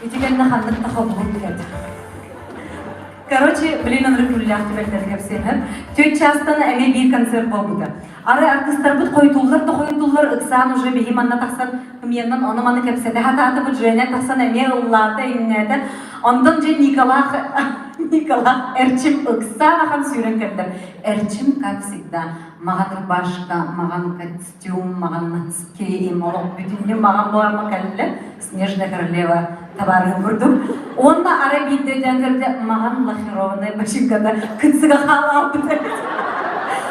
İçigenine hanlıkta hobuğun geldi. Короче, блин, он регулярно белдерге всем. Тёт часто на эме бир концерт болбуда. Ары артисттар бут койтуллар да койтуллар, ыксан уже бихим анна таксан кымьяннан оны маны кепседе. Хататы бут жөне таксан эме ыллата иннеде. Ондан же Николах Эрчим ыксан ахан сүйрен кердер. Эрчим, как всегда, маған рубашка, маған костюм, маған носки, молок бүтүнне маған боларма кәлле. Снежная королева табарын көрдім. Онда ара биттеден керде маған лахированная башинкада кытсыга хала алды.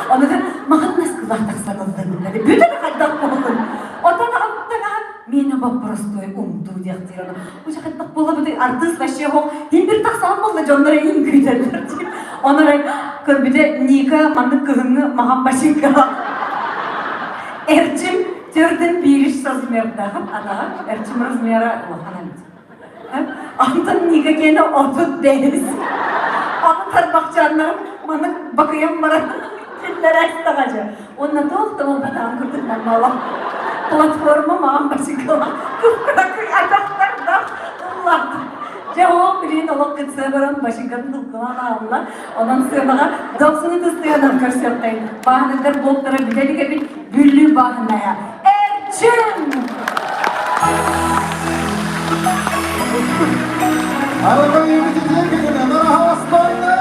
Оны да маған наскылар тақсан алды. Бүтін қайдақ болдым. Отан алттыға мені простой умду дектер. Уже қайдақ бола бұды артист вообще ол бір тақсан болды жонлары ең көйтерлер. Оны көрбіде Ника маңның кығыңы маған башинка. Эрчим Тёрден бириш размердагы, ана эрчим размера лоханамыз. Антон Ника кені отут дейіз. Аны тарбақчанлар, маны бақыям бара келдер айстағажы. Онна тоқтым батан күрдіңнен мала. Платформа маған башыңқала. Күркіракы айтақтарда ұллады. Жауап білейін олық күтсе баран башыңқатын тұлқылан алла. Онан сыймаға доқсыны тұстыянан көрсеттейін. Бағыныздар блоктары білеліге біл бүлі бағынaya. Эрчим! Araba yürütecek kendine, bana havaslandı.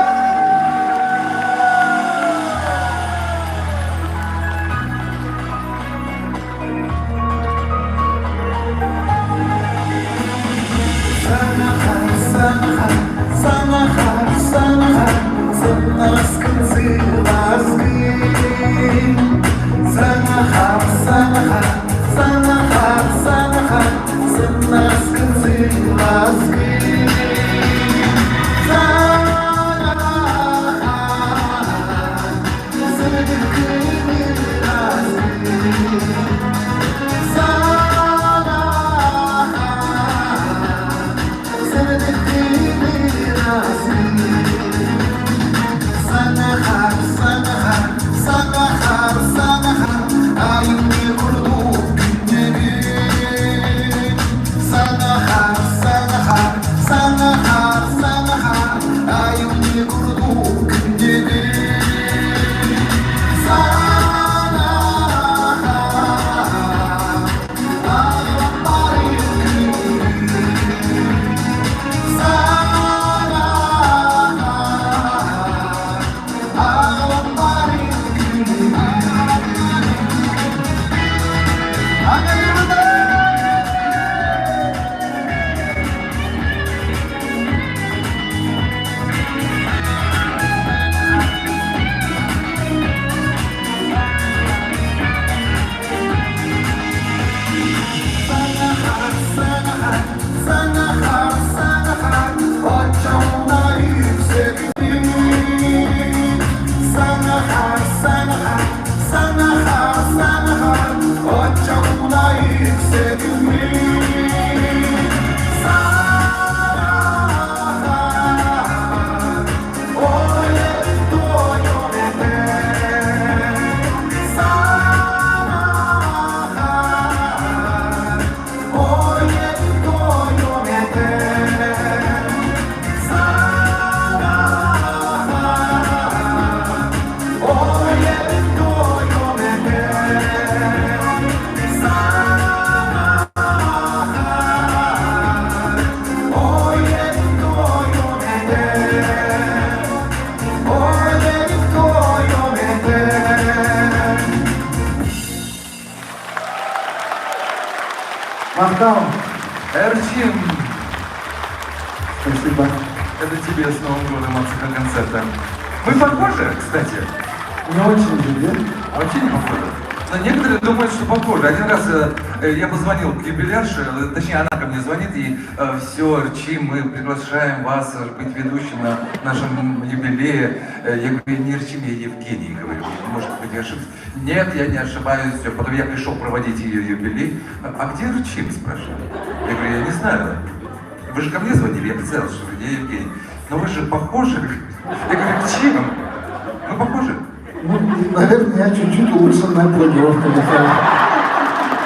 Махтал. Эрчин, Спасибо. это тебе с Новым годом от концерта. Мы похожи, кстати? Не очень же, да? Вообще не похожи. Но некоторые думают, что похожи. Один раз я позвонил к юбилярше, точнее, она ко мне звонит, и все, Эрчин, мы приглашаем вас быть ведущим на нашем юбилее. Я говорю, не Эрчин, я Евгений, говорю. Может быть, я ошибся. Нет, я не ошибаюсь. Все. Потом я пришел проводить ее юбилей. А где Эрчин, спрашиваю? Я говорю, я не знаю. Вы же ко мне звонили, я представился, что я Евгений. Но вы же похожи. Я говорю, чем? Мы похожи. Ну, наверное, я чуть-чуть улучшенная планировка.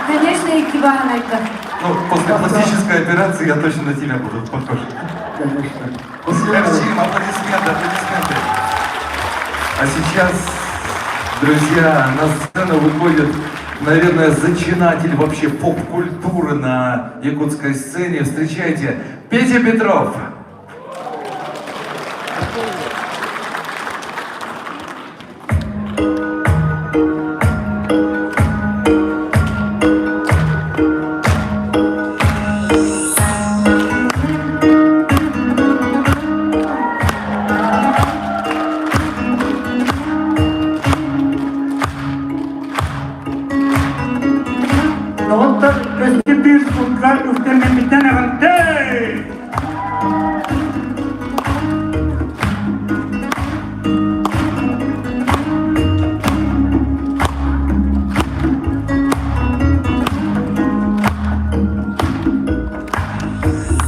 Конечно, Икибан айтты. Ну, после пластической операции я точно на тебя буду похож. Конечно. Эрчин, аплодисменты, аплодисменты. А сейчас, друзья, на сцену выходит, наверное, зачинатель вообще поп-культуры на якутской сцене. Встречайте, Петя Петров. Notta eski bir sultan üflememizden evvel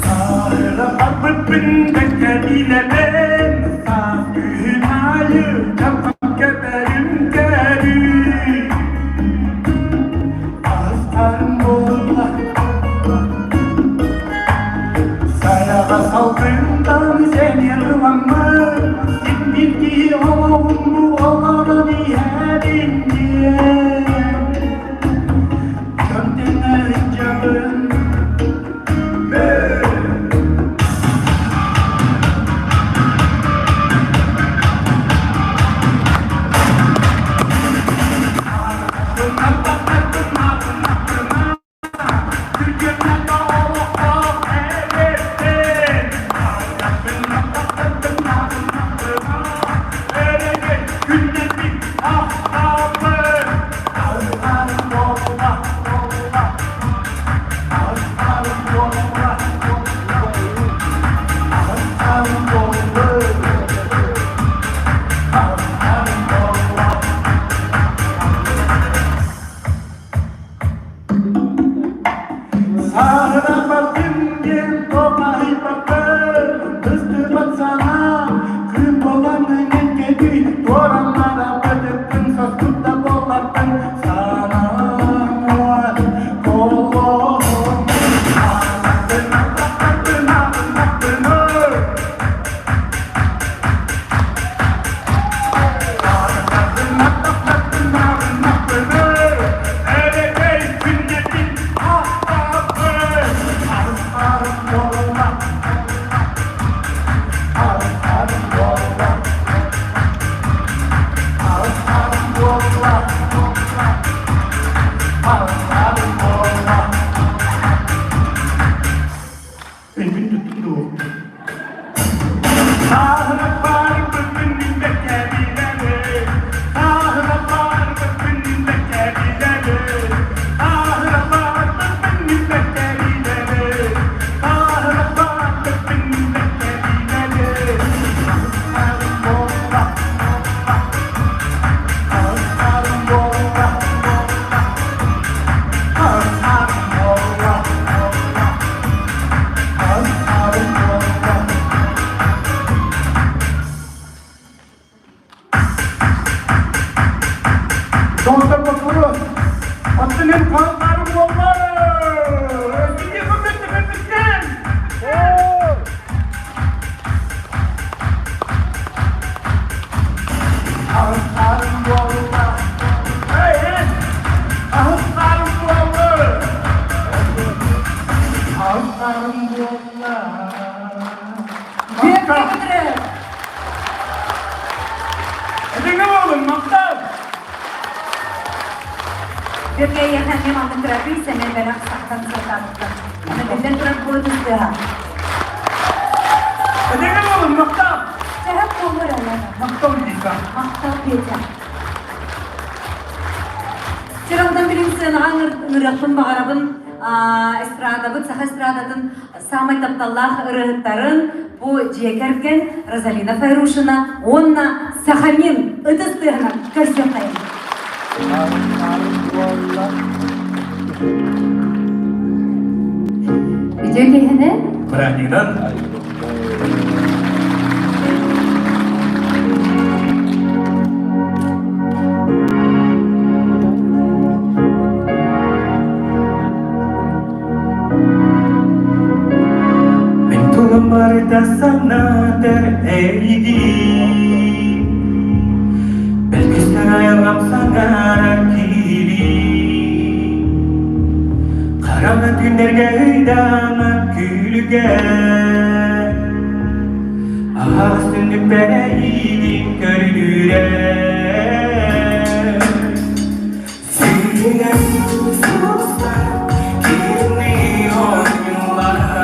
Sahra kapıpın bekleyle ben Sahbihim ayı kapıp geberim geri Astarım boğulma Sayağa salgından seni rıvamı Sen bildiği oğlum bu oğlanı diyelim diye Gönlüme canım Sahra bakın gel toplayı bakın Hızlı baksana Kırıp olanın gibi Doğranlara bırakın Sözlükte boğlardın Sana muat kolum Ağlattın ağlattın ağlattın Ağlattın ağlattın ağlattın Öyle değil sünnetin Dostlar bakıyoruz. Atının kanatları bolları. Şimdi yapabilirsin hepimizden. Ağızlarım bollar. Hey! Ağızlarım bollar. Ağızlarım bollar. Edin ne oğlum Maktar? Birgaya hem amın terapi semen berak saktan saktan. Ana dilden turak bulu tüzdüha. Ödeme oğlum nokta. Sehat olur Allah. Nokta uyduysa. Maktab beca. Çırağdan birincisini ngırıqpın bağırabın estradabı, saha estradadın samay taptallah ırıhıttарын bu ciğerken Розалина Файрушина, онна сахамин ыдыстыгына көрсөтайын. Видео кehine? Братигдан. Barda sana der eğdi belki sarayalım sana kiri karanlık günlerge hıydama gülüge aha sündüm bereydim görülüre Sürüne susla girmiyor yıllara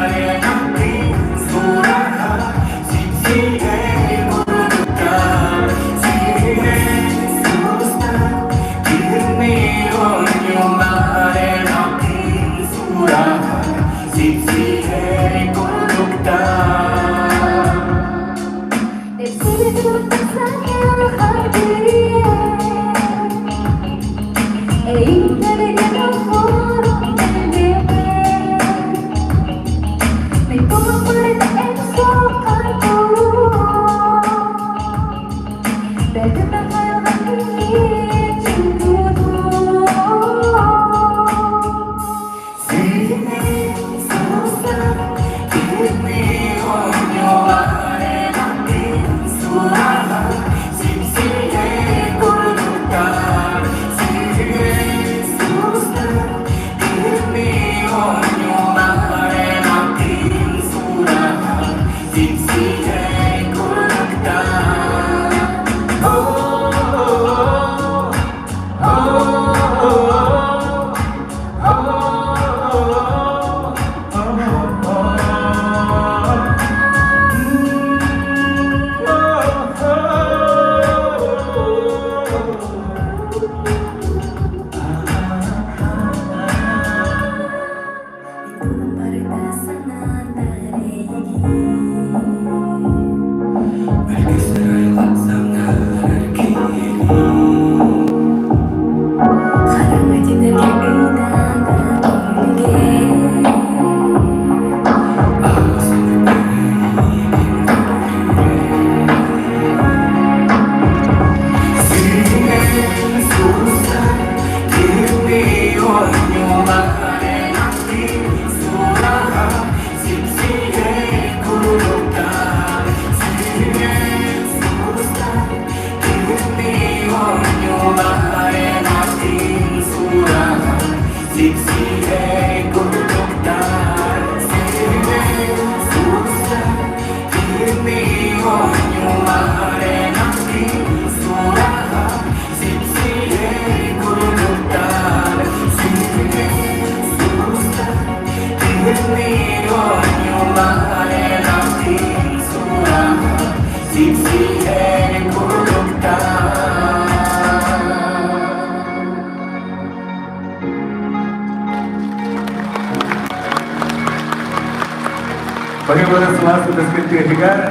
Bagaimana selasa deskripsi negara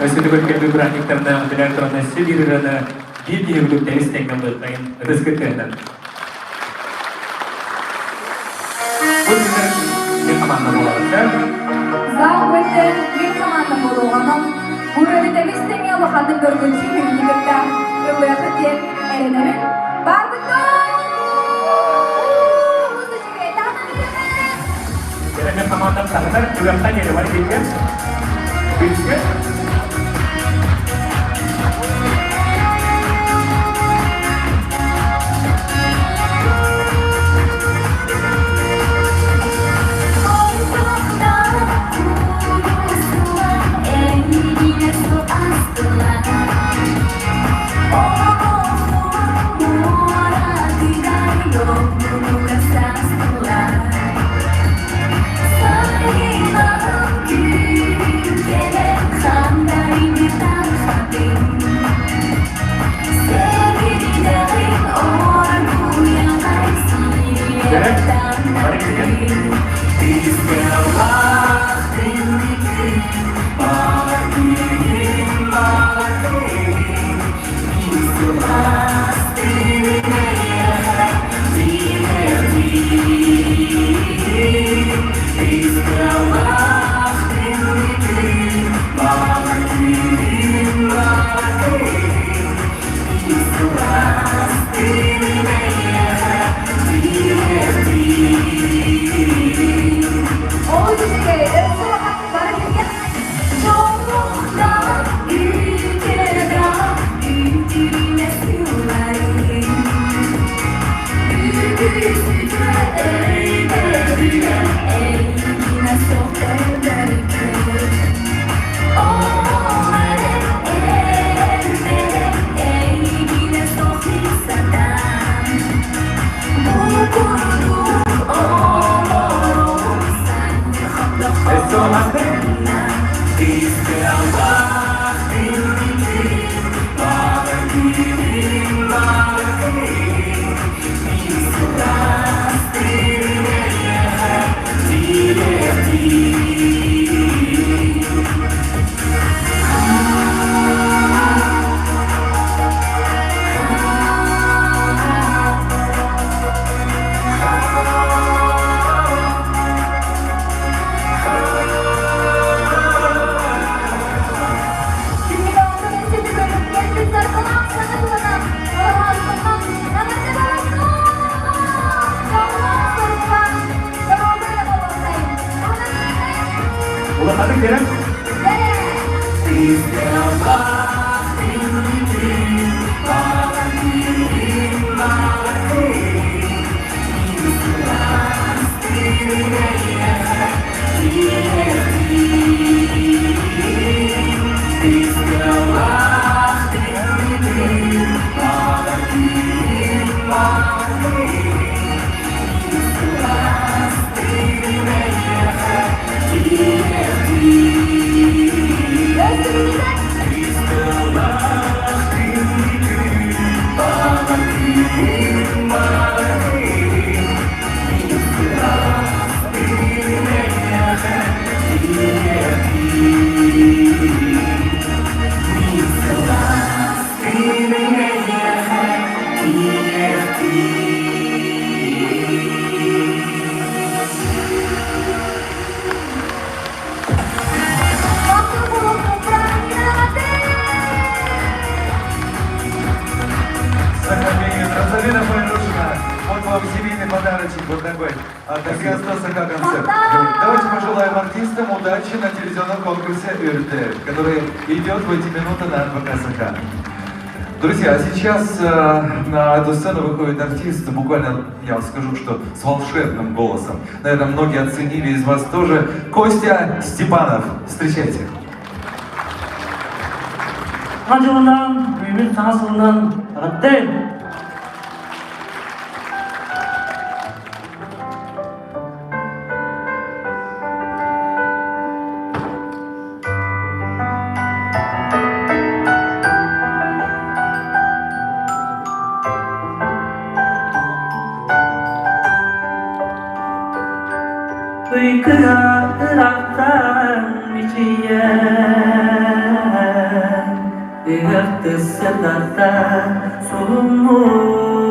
sudah berkaitan berani karena dengan karena sendiri karena di hidup tenis dengan bermain deskripsi dan Ini kemana bola kan? Zawette bir komanda bolğanam. Burada temizlik yapacaktım dördüncü günlükte. Ve bu yakıtın erenlerin barbundan. Kira-kira kemana sana juga tanya dari mana dia? Bisa? Oh, Галина Файрушина, вот вам семейный подарочек вот такой от агентства СК Концерт. Давайте пожелаем артистам удачи на телевизионном конкурсе ЮРТ, который идет в эти минуты на НВК СК. Друзья, сейчас на эту сцену выходит артист, буквально, я вам скажу, что с волшебным голосом. Наверное, многие оценили из вас тоже. Костя Степанов. Встречайте. Радиодан, Мемет Хасандан, Радден. Uykuya ıraktan içiye Yıktı sırlarda solunmun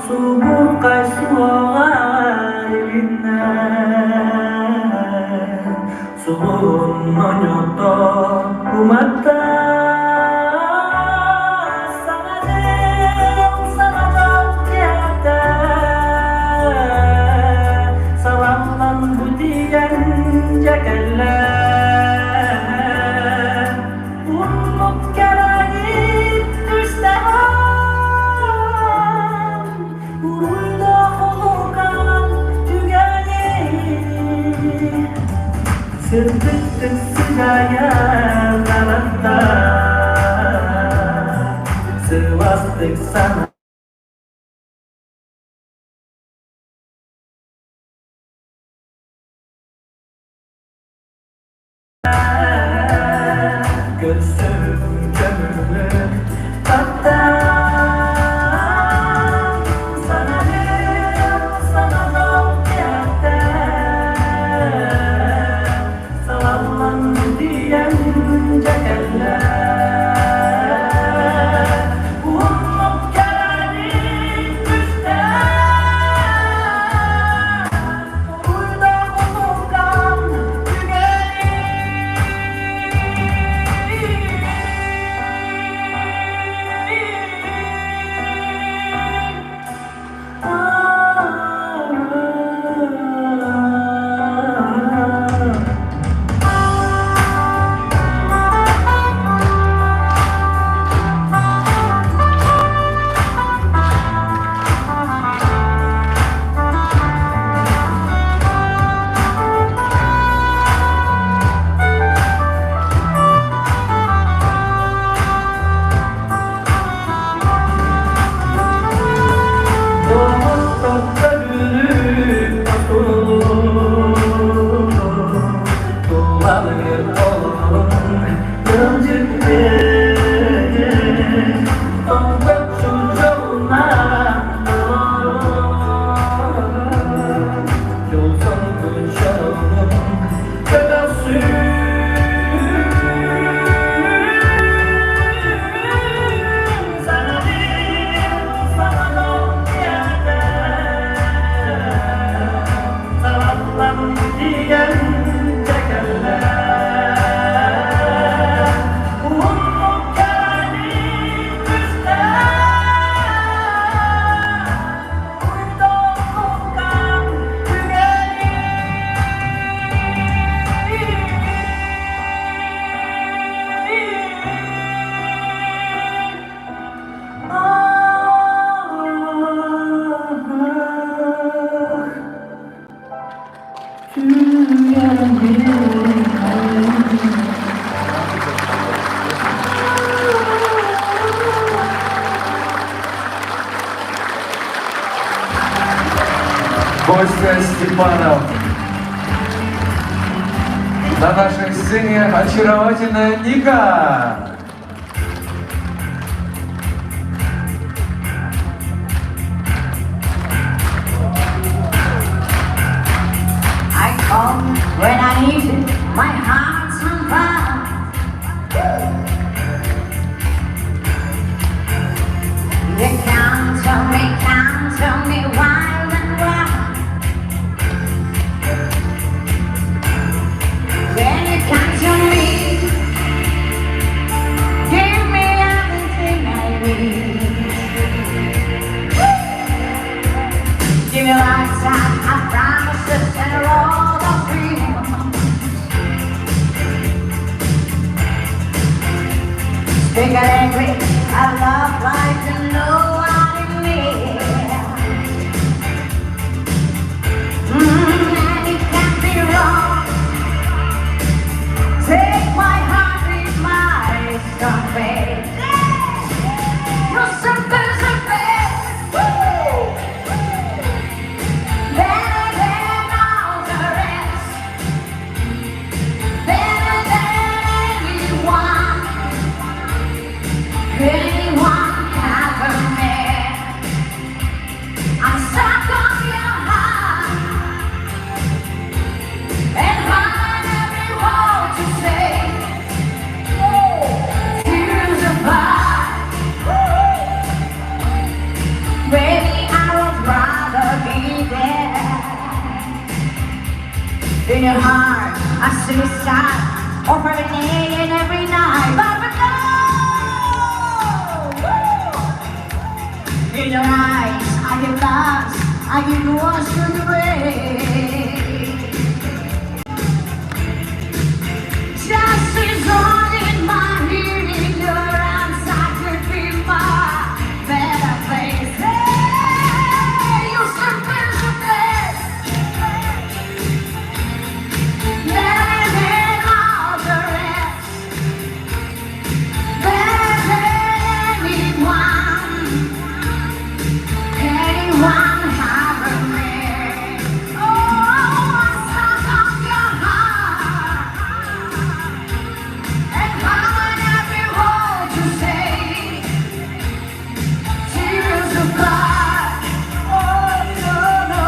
Subur kaysuğa evinden Solun oynuda umatta Sırtıktık sıraya zararda Sıvastık sana Göğsüm kömürlü tattan Sana ne, sana Костя Степанов. На нашей сцене очаровательная Ника. I come when I need you, my heart's on fire. You count on me wild and wild. When you count on me, give me everything I need. Give me lifetime, I promise to send all the freedom. Speak a language I love like to know what it means. And it can't be wrong. Take my heart with my strong faith. You're something so bad. Better than all the rest. Better than anyone. Anyone ever met. I'm stuck on your heart and find every word to say. Tears apart. Baby, I would rather be there. In your heart, I see a star over the day and every night. But in your eyes, I get lost, I get washed away. Just as long in my healing, your arms, I could be my better place. Hey, you surprise the best. Better than all the rest. Better than anyone. Anyone have a man? Oh, I stuck on your heart and find every word to say. Tears of blood. Oh no, no,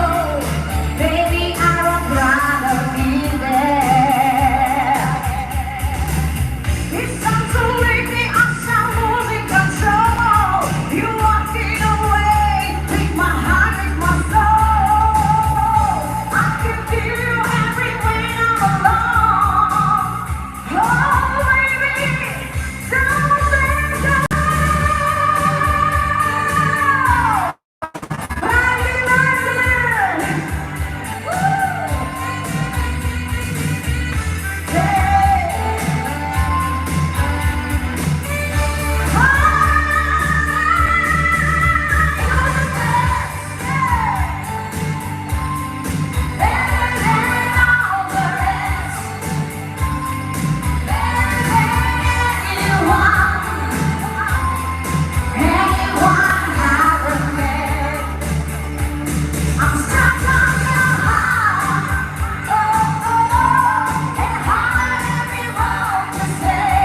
baby, I would rather be there. It's time to leave me, I start losing control. You walking away, take my heart, take my soul. I can feel you everywhere I'm alone. Oh, baby, don't let go. Baby, I'm stuck on your heart, and hard every word to say.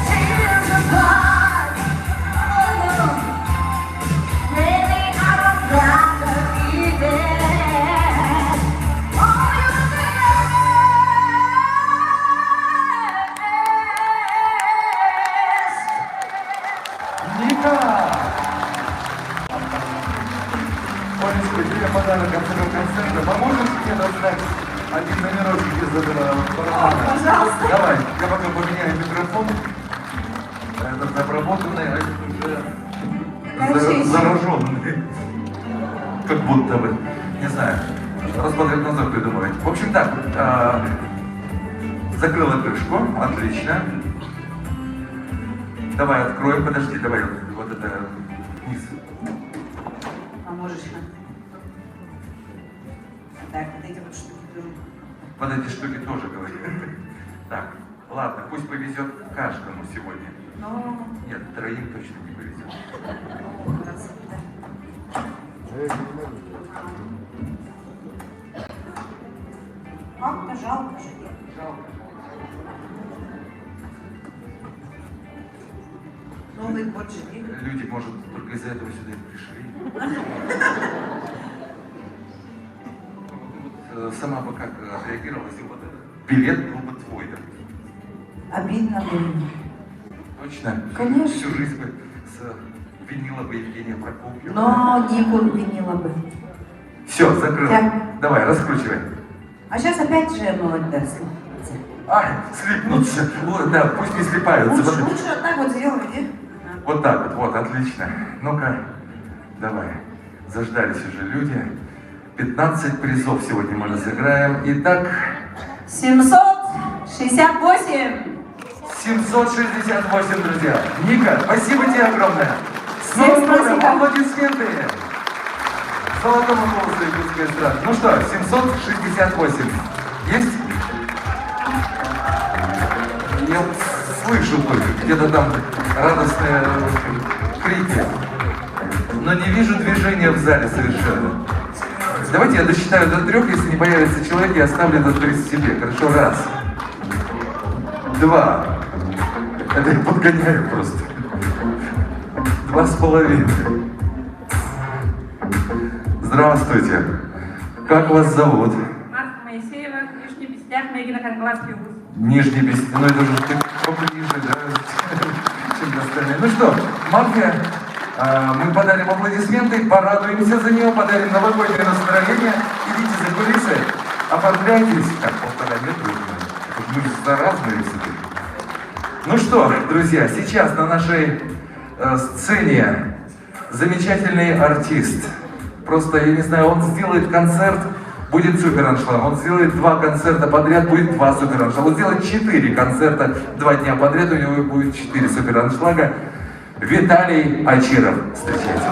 Tears of blood, really I would rather be there. Oh, you're the best. Ника! Олечка, тебе подарок от этого концерта. Поможешь мне достать один номерочек из этого барабана? Пожалуйста. Давай, я пока поменяю микрофон. Этот обработанный, а этот уже зараженный. Как будто бы. Не знаю. Роспотребнадзор придумывает. В общем так, закрыла крышку. Отлично. Давай откроем. Подожди, давай вот это вниз. Поможешь нам? Так, вот эти вот штуки беру. Вот эти штуки тоже говорили. Так, ладно, пусть повезет каждому сегодня. Ну, Нет, троим точно не повезет. красота. Жалко же. Новый год жених. Люди, может, только из-за этого сюда и пришли. Сама бы как отреагировала, если бы вот этот билет был бы твой, да? Обидно было. Точно? Конечно. Всю жизнь бы винила бы Евгения Прокопьева. Но Нику винила бы. Все, закрыл. Да. Давай, раскручивай. А сейчас опять же молодец. Ай, слипнуться. Вот, да, пусть не слипаются. Лучше, Вот, лучше вот так вот сделай. вот так вот, вот, отлично. Ну-ка, давай. Заждались уже люди. 15 призов сегодня мы разыграем. Итак, 768. 768, друзья. Ника, спасибо тебе огромное. С Всем Новым годом! спасибо. Аплодисменты! Золотому голосу якутской эстрады. Ну что, 768. Есть? Я слышу только где-то там радостные крики. Но не вижу движения в зале совершенно. Давайте я досчитаю до 3, если не появится человек, я оставлю этот приз себе. Хорошо, 1, 2. Это я подгоняю просто. 2,5. Здравствуйте. Как вас зовут? Марта Моисеева, Нижний Бестяк, Мегино-Кангласский вуз. Нижний без... Ну это уже ты поближе, да, чем остальные. Ну что, Марфе, мы подарим аплодисменты, порадуемся за нее, подарим новогоднее настроение. Идите за кулисы, оформляйтесь. Как 1,5 метра? Мы же заразные все-таки. Ну что, друзья, сейчас на нашей сцене замечательный артист. Просто, я не знаю, он сделает концерт, будет супер аншлаг. Он сделает 2 концерта подряд, будет 2 супер аншлага. Он сделает 4 концерта 2 дня подряд, у него будет 4 супер аншлага. Виталий Ачиров. Встречайте.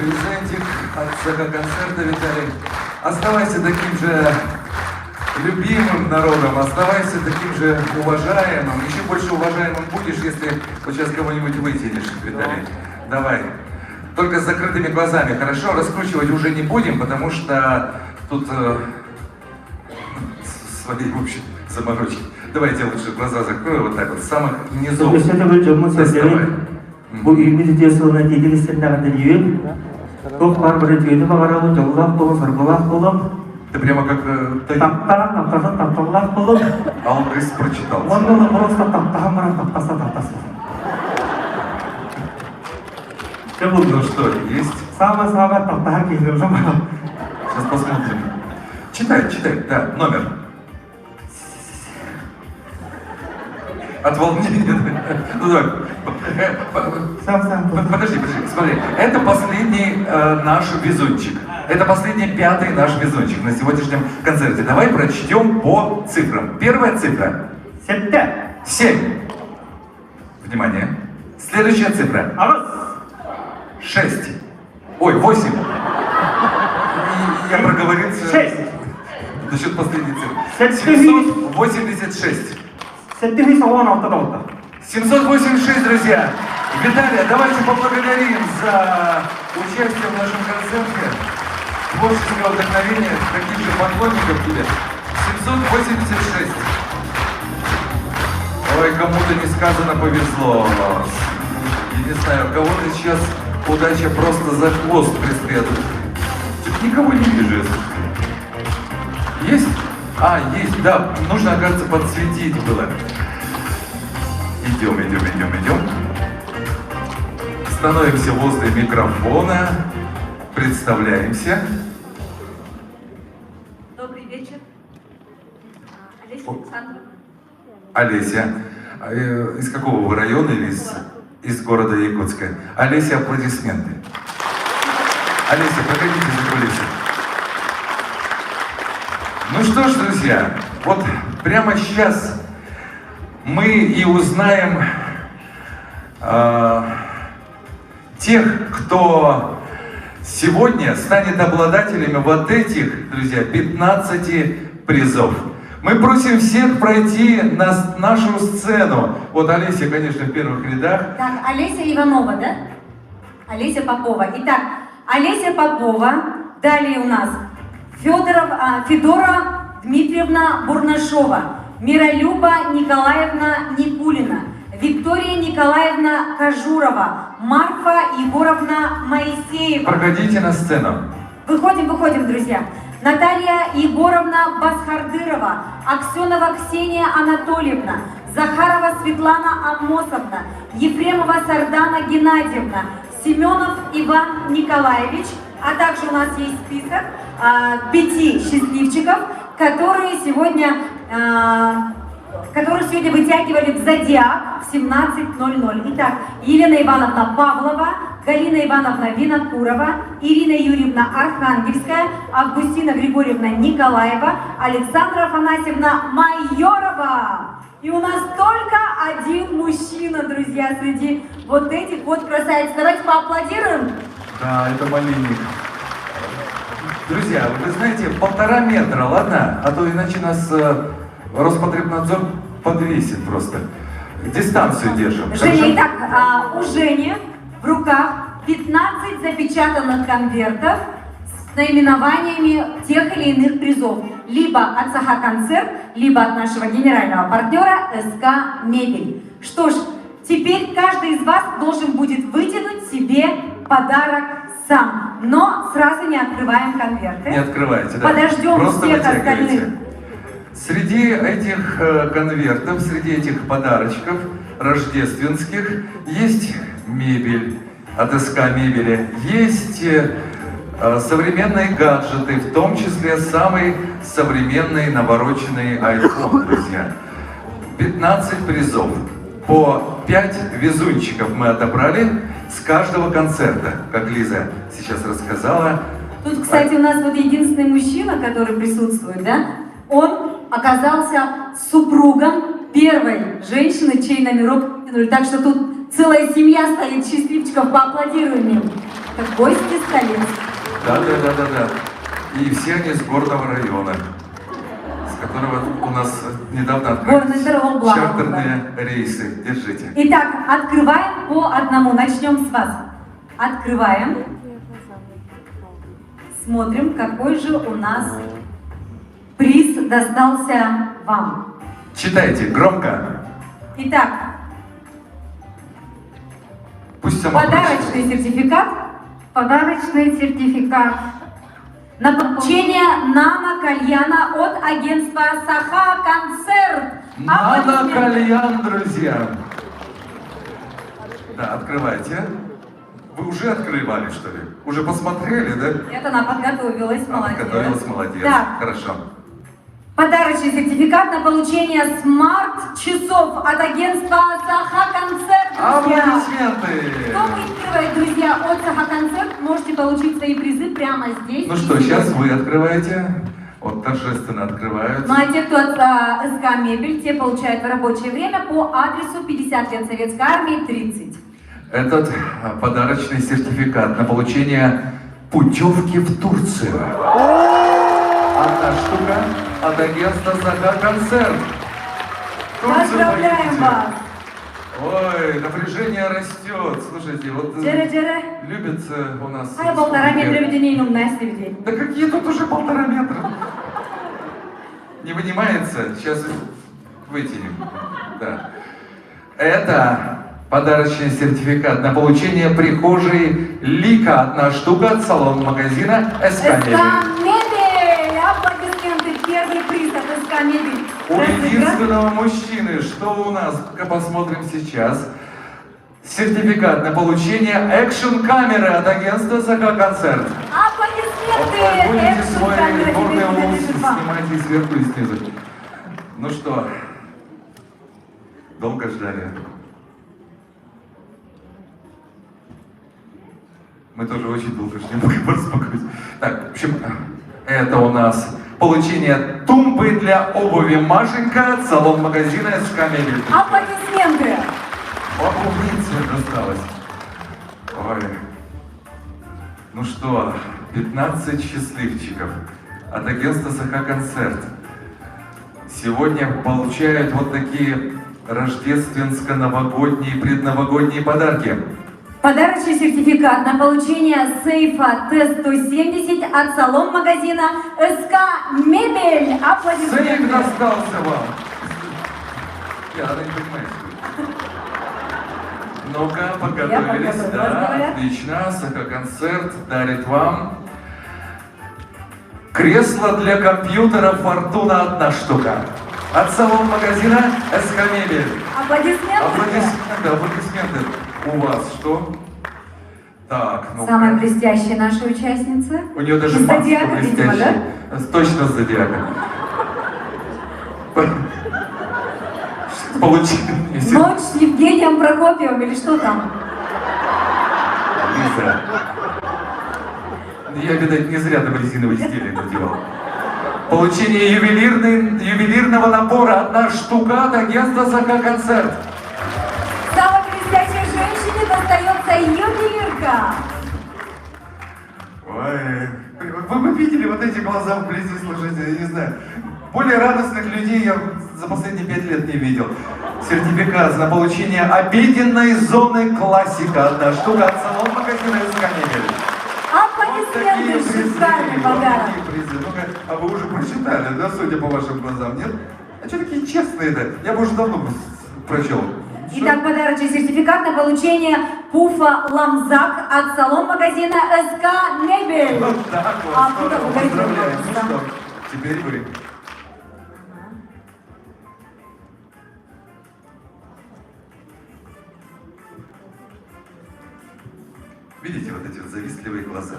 презентик от ЦК-концерта, Виталий. Оставайся таким же любимым народом, оставайся таким же уважаемым. Еще больше уважаемым будешь, если вот сейчас кого-нибудь вытянешь, Виталий. Давай. Только с закрытыми глазами, хорошо? Раскручивать уже не будем, потому что тут свои, в общем, заморочки. Давайте я лучше глаза закрою, вот так вот, с самых низов. Следователь Джамму Доставай. Саддин, bu ilmi videosuna ilgili senden de çok var böyle tüyünü bağıralım, yollar bulun, sorgular bulun. Ты прямо как Тапталар bulun. Алгрис прочитал. Ondan просто таптамара таптаса таптаса. Ну что, есть? Самое таптахар кейлер жамара. Сейчас посмотрим. Читай, да, номер. От волнения. Ну давай. Подожди, смотри. Это последний наш везунчик. Это последний 5-й наш везунчик на сегодняшнем концерте. Давай прочтем по цифрам. Первая цифра. 7. Внимание. Следующая цифра. 6. Ой, 8. Я проговорился. 6. Насчет последней цифры. 786. 786, друзья. Виталия, давайте поблагодарим за участие в нашем концерте. Творческое вдохновение, таких же поклонников тебе. 786. Ой, кому-то несказанно повезло. Я не знаю, кого-то сейчас удача просто за хвост преследует. Тут никого не вижу. Есть? Есть, да. Нужно, оказывается, подсветить было. Идем. Становимся возле микрофона. Представляемся. Добрый вечер. Олеся Александровна. Олеся. Из какого вы района или из города Якутска? Олеся, аплодисменты. Олеся, проходите за кулисы. Ну что ж, друзья, вот прямо сейчас мы и узнаем тех, кто сегодня станет обладателями вот этих, друзья, 15 призов. Мы просим всех пройти на нашу сцену. Вот Олеся, конечно, в первых рядах. Так, Олеся Иванова, да? Олеся Попова. Итак, Олеся Попова. Далее у нас Федора Дмитриевна Бурнашова, Миролюба Николаевна Никулина, Виктория Николаевна Кожурова, Марфа Егоровна Моисеева. Проходите на сцену. Выходим, друзья. Наталья Егоровна Басхардырова, Аксенова Ксения Анатольевна, Захарова Светлана Амосовна, Ефремова Сардана Геннадьевна, Семенов Иван Николаевич, а также у нас есть список 5 счастливчиков, которые сегодня вытягивали в зодиак в 17:00. Итак, Елена Ивановна Павлова, Галина Ивановна Винокурова, Ирина Юрьевна Архангельская, Августина Григорьевна Николаева, Александра Афанасьевна Майорова. И у нас только один мужчина, друзья, среди вот этих вот красавиц. Давайте поаплодируем. Да, это малинник. Друзья, вы знаете, 1,5 метра, ладно? А то иначе нас Роспотребнадзор подвесит просто. Дистанцию держим. Женя, итак, у Жени в руках 15 запечатанных конвертов с наименованиями тех или иных призов. Либо от ЦК-концерт, либо от нашего генерального партнера СК Мебель. Что ж, теперь каждый из вас должен будет вытянуть себе подарок сам. Но сразу не открываем конверты. Не открывайте, да. Подождем Просто всех вытягивайте. остальных. Среди этих конвертов, среди этих подарочков рождественских есть мебель от СК Мебели, есть современные гаджеты, в том числе самый современный навороченный iPhone, друзья. 15 призов. По 5 везунчиков мы отобрали с каждого концерта, как Лиза сейчас рассказала. Тут, кстати, у нас вот единственный мужчина, который присутствует, да? Он оказался супругом первой женщины, чей номерок вытянули. Так что тут целая семья стоит счастливчиков, поаплодируем им. Это гости столицы. Да. И все они с горного района, с которого у нас недавно Горный здоровый открылись благ. чартерные рейсы. Держите. Итак, открываем по одному. Начнем с вас. Открываем. Смотрим, какой же у нас приз достался вам. Читайте громко. Итак, Пусть сама подарочный сертификат. Подарочный сертификат на получение нано-кальяна от агентства Саха Концерт. Нано кальян, друзья. Да, открывайте. Вы уже открывали, что ли? Уже посмотрели, да? Это она подготовилась, молодец. Подготовилась, молодец. Так. Хорошо. Подарочный сертификат на получение смарт-часов от агентства Саха Концерт, друзья. Аплодисменты! Кто выигрывает, друзья, от Саха Концерт, можете получить свои призы прямо здесь. Ну что, сейчас вы открываете. Вот торжественно открывают. Ну а те, кто от СК Мебель, те получают в рабочее время по адресу 50 лет Советской Армии, 30. Этот подарочный сертификат на получение путевки в Турцию. Одна штука от агентства Саха Концерт. В Турцию Поздравляем поедете. вас! Ой, напряжение растет. Слушайте, вот Джере-джере. любят у нас... Ай, 1,5 метра видения, ну, Настя видей. Да какие тут уже 1,5 метра? Не вынимается? Сейчас вытянем. Да. Это подарочный сертификат на получение прихожей Лика. Одна штука от салона-магазина СК СК Мебель. Мебель! Аплодисменты! Первый приз от СК Мебель. У единственного мужчины, что у нас, посмотрим сейчас. Сертификат на получение экшн-камеры от агентства Саха Концерт. Вот так будете Аплодисменты! свой Экшн-камера горный теперь ус принадлежит вам. снимать и сверху, и снизу. Ну что, долго ждали. Мы тоже очень долго ждем, пока успокоюсь. Так, в общем, это у нас получение тумбы для обуви Машенька от салон-магазина СК Мебель. Аплодисменты! Умница досталось. Ой. Ну что, 15 счастливчиков от агентства Саха Концерт сегодня получают вот такие рождественско-новогодние, предновогодние подарки. Подарочный сертификат на получение сейфа Т-170 от салон-магазина СК Мебель. Сейф Аплодисменты! достался вам. Я не понимаю. Ну-ка, подготовились. подготовилась, Да, говорят. отлично. Саха Концерт дарит вам кресло для компьютера Фортуна одна штука. От салон-магазина СК Мебель. Аплодисменты! Аплодисменты. У вас что? Так, ну Самая блестящая наша участница. у нее даже Из маска зодиака, видимо, блестящая. Точно с зодиака. Получили. Ночь с Евгением Прокопьевым или что там? Лиза. Я, видать, не зря там резиновые изделия надевал. Получение ювелирного набора одна штука от агентства Саха Концерт. Самой блестящей женщине достается ювелирка. Ой, вы бы видели вот эти глаза вблизи, слушайте, я не знаю. Более радостных людей я за последние 5 лет не видел. Сертификат на получение обеденной зоны классика. Одна штука от салон-магазина СК Мебель. Аплодисменты, шикарный подарок. Такие призы. Ну-ка, а вы уже прочитали, да, судя по вашим глазам, нет? А что такие честные-то? Я бы уже давно прочел. Итак, подарочный сертификат на получение пуфа Ламзак от салон-магазина СК Мебель. Вот так вот, А здорово, куда вы говорите, поздравляем. Ну пожалуйста? что, теперь вы. Видите вот эти вот завистливые глаза?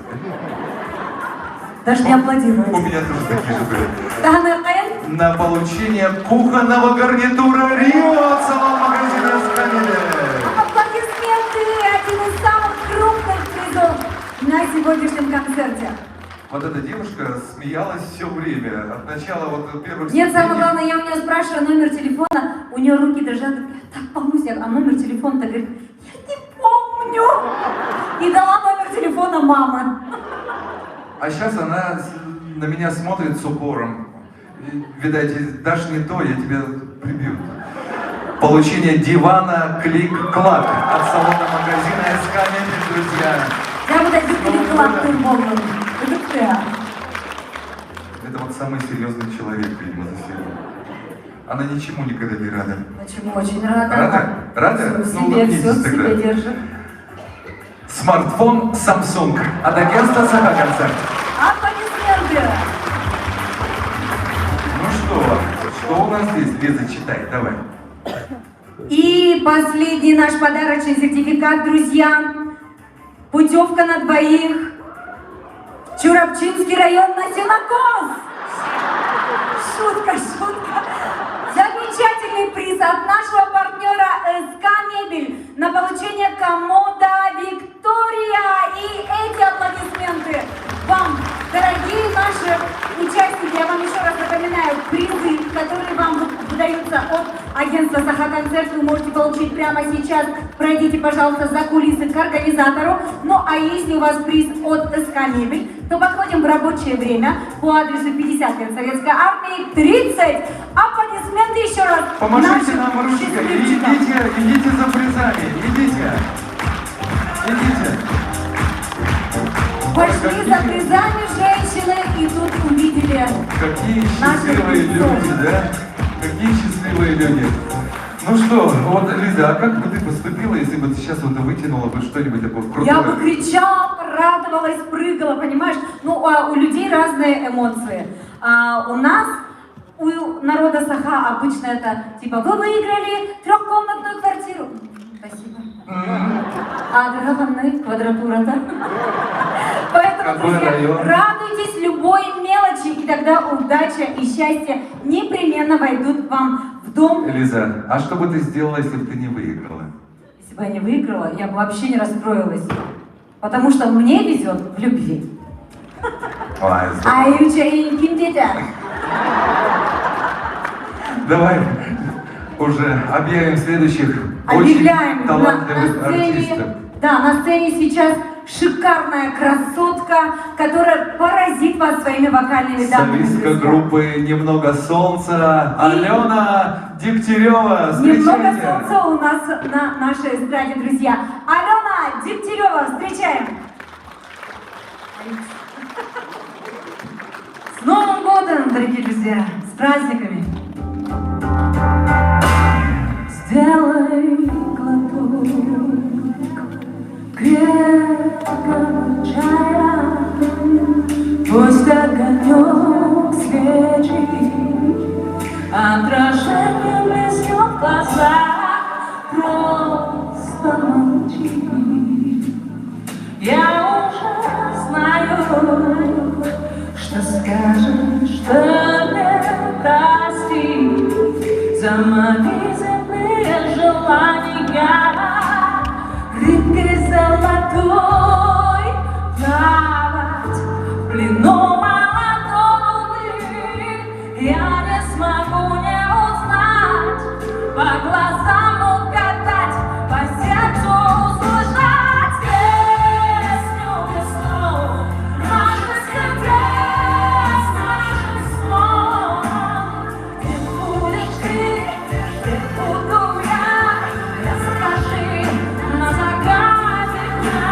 Даже не У аплодируют. меня тоже такие же были. Тахнерхайм. На получение кухонного гарнитура Рио от салон-магазина СК Мебель. Аплодисменты! Один из самых крупных призов на сегодняшнем концерте. Вот эта девушка смеялась все время, от начала вот первых Нет, самое ступеней. главное, я у нее спрашиваю номер телефона, у нее руки дрожат, я так волнуюсь, а номер телефона-то говорит, я не помню. И дала номер телефона телефона мамы. А сейчас она на меня смотрит с упором. И, видать, дашь не то, я тебя прибью. Получение дивана клик-клак от салона-магазина СК Мебель, друзья. Я буду клик-клак болом. Это вот самый серьезный человек, видимо, за сегодня. Она ничему никогда не рада. Почему? Очень рада. Рада? Рада? Все Ну, в себе, улыбнитесь все в тогда. себе держит. Смартфон Samsung от агентства Саха Концерт. Аплодисменты. Ну что у нас здесь? Лиза, читай, давай. И последний наш подарочный сертификат, друзья. Путевка на двоих. Чурапчинский район на сенокос. Шутка, шутка. Замечательный приз от нашего партнера СК Мебель на получение комода Виктория. И эти аплодисменты вам, дорогие наши участники. Я вам еще раз напоминаю, призы, которые вам выдаются от агентства Саха Концерт, вы можете получить прямо сейчас. Пройдите, пожалуйста, за кулисы к организатору. Ну а если у вас приз от СК Мебель, то подходим в рабочее время по адресу 50 лет Советской Армии, 30. Аплодисменты еще раз. Помашите нашим нам ручкой. счастливчикам. Идите за призами. Идите. Пошли за призами женщины и тут увидели. Какие Наши счастливые призеры. люди, да? Какие счастливые люди. Ну что, вот, Лиза, а как бы ты поступила, если бы ты сейчас вот вытянула бы что-нибудь такое крутое? Я бы кричала, радовалась, прыгала, понимаешь? Ну, у людей разные эмоции. У нас, у народа Саха обычно это, типа, вы выиграли 3-комнатную квартиру. Спасибо. А драгоны, квадратура, да? Поэтому, Какой друзья, район? радуйтесь любой мелочи, и тогда удача и счастье непременно войдут к вам в дом. Лиза, а что бы ты сделала, если бы ты не выиграла? Если бы я не выиграла, я бы вообще не расстроилась. Потому что мне везет в любви. Ой, А Ючаринкин детях. Давай уже объявим следующих Объявляем очень талантливых артистов. Да, на сцене сейчас шикарная красотка, которая поразит вас своими вокальными данными. Солистка друзья. группы «Немного солнца» Алена Дегтярева. Немного Встречайте. солнца у нас на нашей эстраде, друзья. Алена Дегтярева, встречаем. С Новым годом, дорогие друзья, с праздниками. Сделай глоток крепкого чая, пусть огонек свечи отражение блеснет в глазах, просто молчи. Я уже знаю, что скажешь, что мне прости за мои земные желания. Рыбкой золотой плавать в плену молодой луны. Я не смогу не узнать, по глазам угадать, по сердцу услышать песню без слов. Наших сердец, наших слов. Где будешь ты, где буду я, расскажи на закате дня.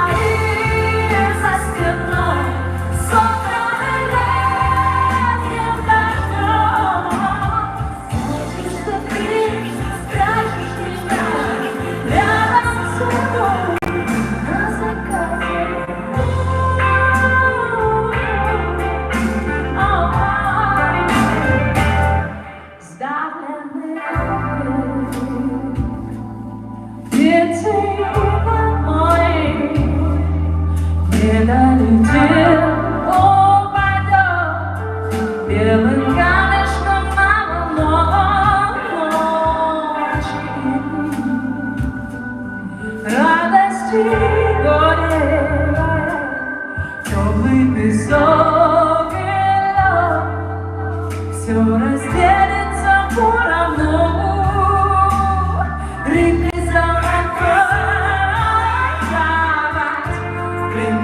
И за стеной собранный летним дождем смотришь, что ты спрячешь меня рядом с собой на закате. Сдавленный ветер мой не долетел, упадет белым камешком на ночи. Радость и горе, теплый песок и лед, все разделится поровну. Рыбкой золотой плавать в плену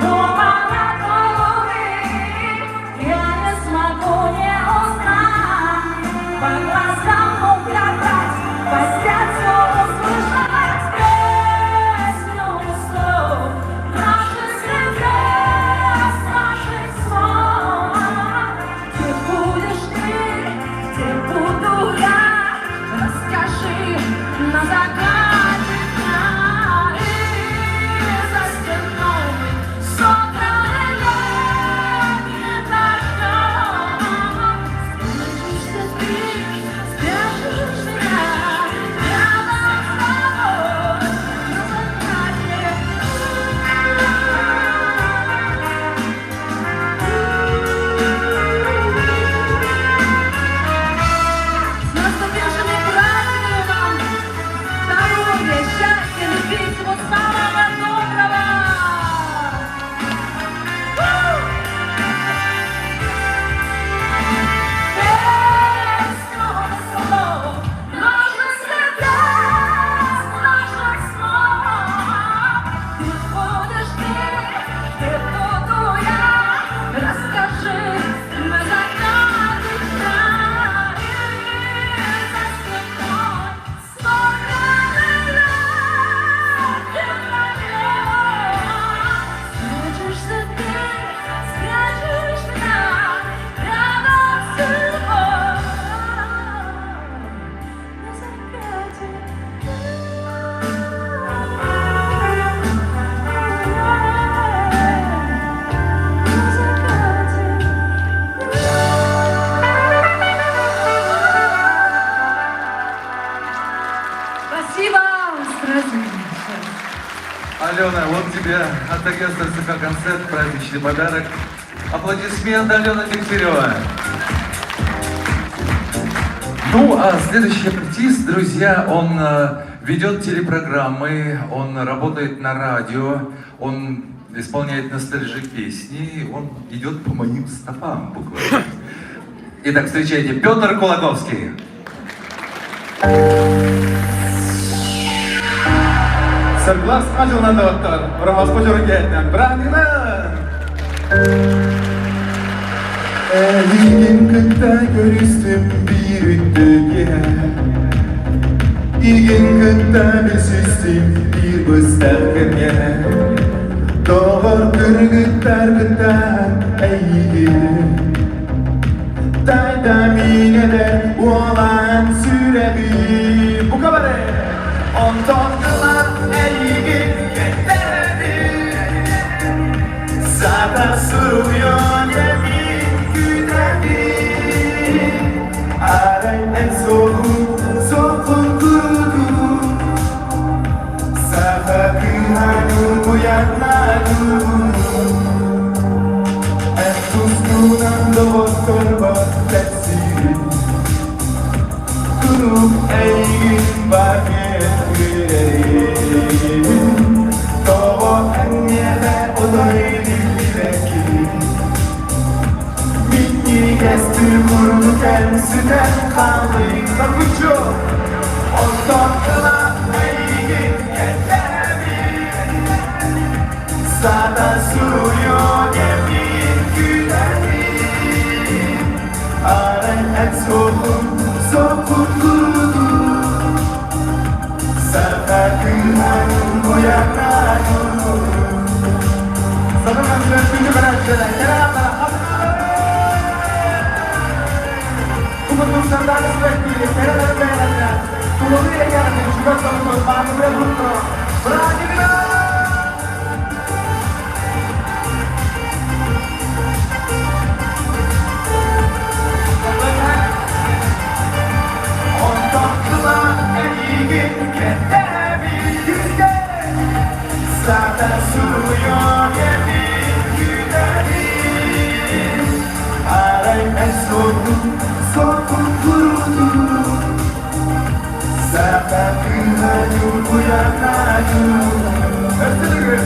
от агентства РСК «Концерт» праздничный подарок. Аплодисменты Алены Дегтярева. Ну, а следующий артист, друзья, он ведет телепрограммы, он работает на радио, он исполняет ностальжи-песни, он идет по моим стопам буквально. Итак, встречайте, Петр Кулаковский. Сырглас ажылнады оттар, ұрымас көжіргеттен, бірағдыңдар! Әлеген күтті көрістім бір үттіге Еген күтті бір сөстім бір бұстақырге Doğur kırgıtlar gıttan eğilir Dayda minede olan sürebi Bu kadar On tonlar eğilir yeterli Zaten sürüyor yemin güderi Arayın en soğuk kurudu Sakın hanım uyanmadım En tuzluğundan doktor bahsetsin Kurup eğin baketleri Doğu annede odaydı bileki Minni kestir kurulurken süten kaldı Kapıcı O doktorlar eğin Zaten sürüyor yemin güleri Aren et soğuk kurudu Sakın hanım uyanmadım Sakın hanım çünkü ben açıdan Kerem'e Kumudum senden sürekli Kerem'e beğenler Kulumu ile geldim Şubat sanımız Bağımı ve mutlu Bırakın Zaten sürüyor yemin güderi Arayın en soğuk kurudu Zaten günahım uyanmadım Öptürü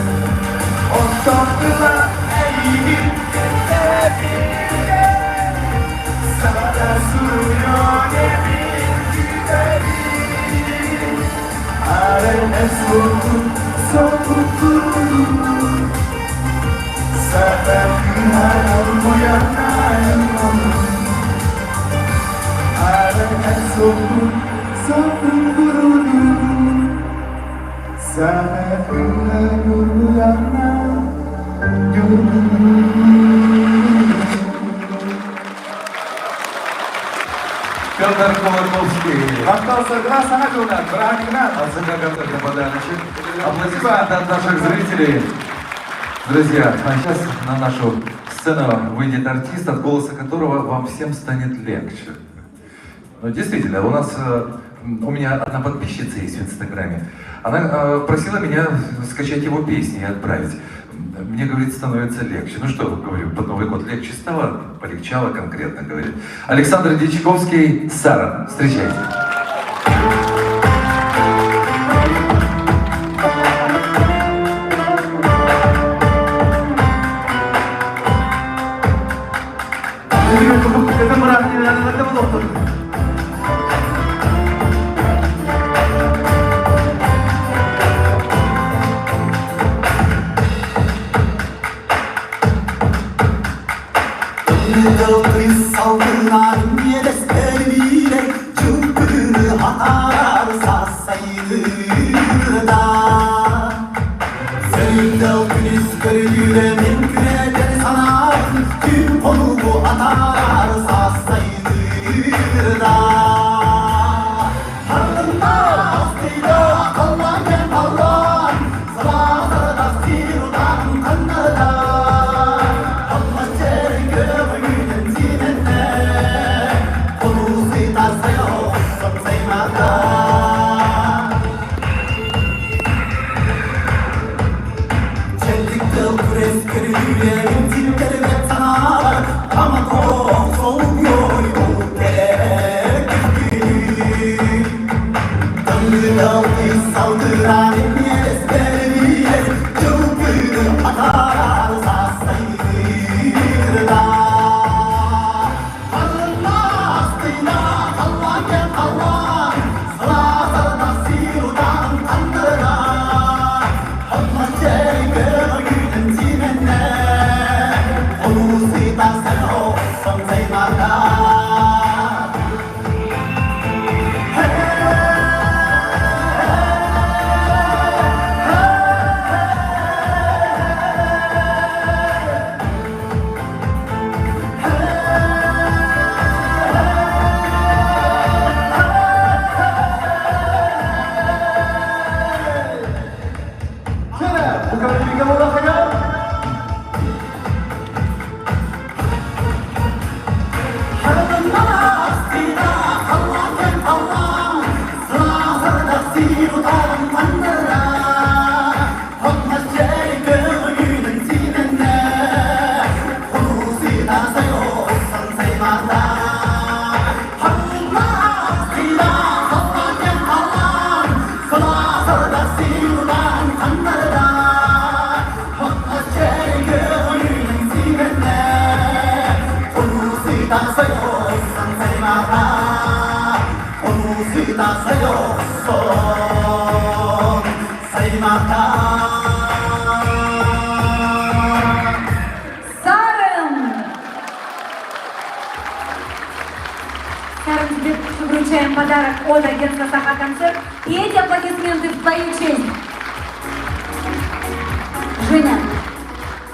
O tatlılar eğilip gidebilir Zaten sürüyor yemin güderi Arayın en soğuk kurudu Zaten günahım uyanmadım Arayın en soğuk kurudu Zaten günahım uyanmadım Петр Кулаковский. Hatta sırgılar sana çoğunlar, bırakınlar АЗК «Концерт» подарочек. Аплодисменты от наших зрителей. Друзья, а сейчас на нашу сцену выйдет артист, от голоса которого вам всем станет легче. Ну, действительно, у меня одна подписчица есть в Инстаграме. Она просила меня скачать его песни и отправить. Мне, говорит, становится легче. Ну что, говорю, под Новый год легче стало, полегчало конкретно, говорит. Александр Дичковский, Сара, встречайте. Сарам, тебе вручаем подарок от агентства «Саха Концерт». И эти аплодисменты в твою честь. Женя,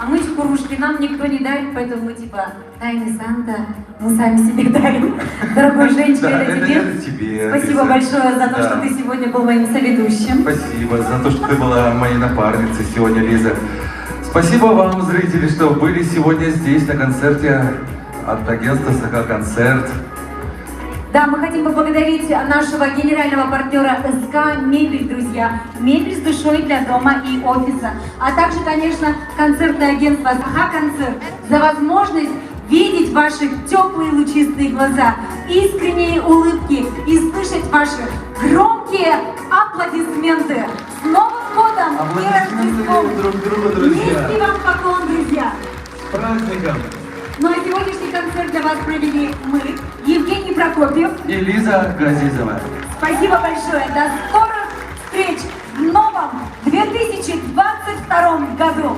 а мы чекурушки нам никто не дарит, поэтому мы типа тайны Санта, мы сами себе дарим. Дорогой Женечка, Да, это это тебе. тебе, Спасибо Лиза. большое за то, Да. что ты сегодня был моим соведущим. Спасибо за то, что ты была моей напарницей сегодня, Лиза. Спасибо вам, зрители, что были сегодня здесь на концерте от агентства «Саха Концерт». Да, мы хотим поблагодарить нашего генерального партнера СК «Мебель», друзья. Мебель с душой для дома и офиса. А также, конечно, концертное агентство «Саха Концерт» за возможность видеть ваши теплые лучистые глаза, искренние улыбки и слышать ваши громкие аплодисменты. С Новым годом и Аплодисменты Рождеством! друг другу, друзья. Низкий вам поклон, друзья! С праздником! Ну а сегодняшний концерт для вас провели мы, Евгений Прокопьев. И Лиза Газизова. Спасибо большое. До скорых встреч в новом 2022 году.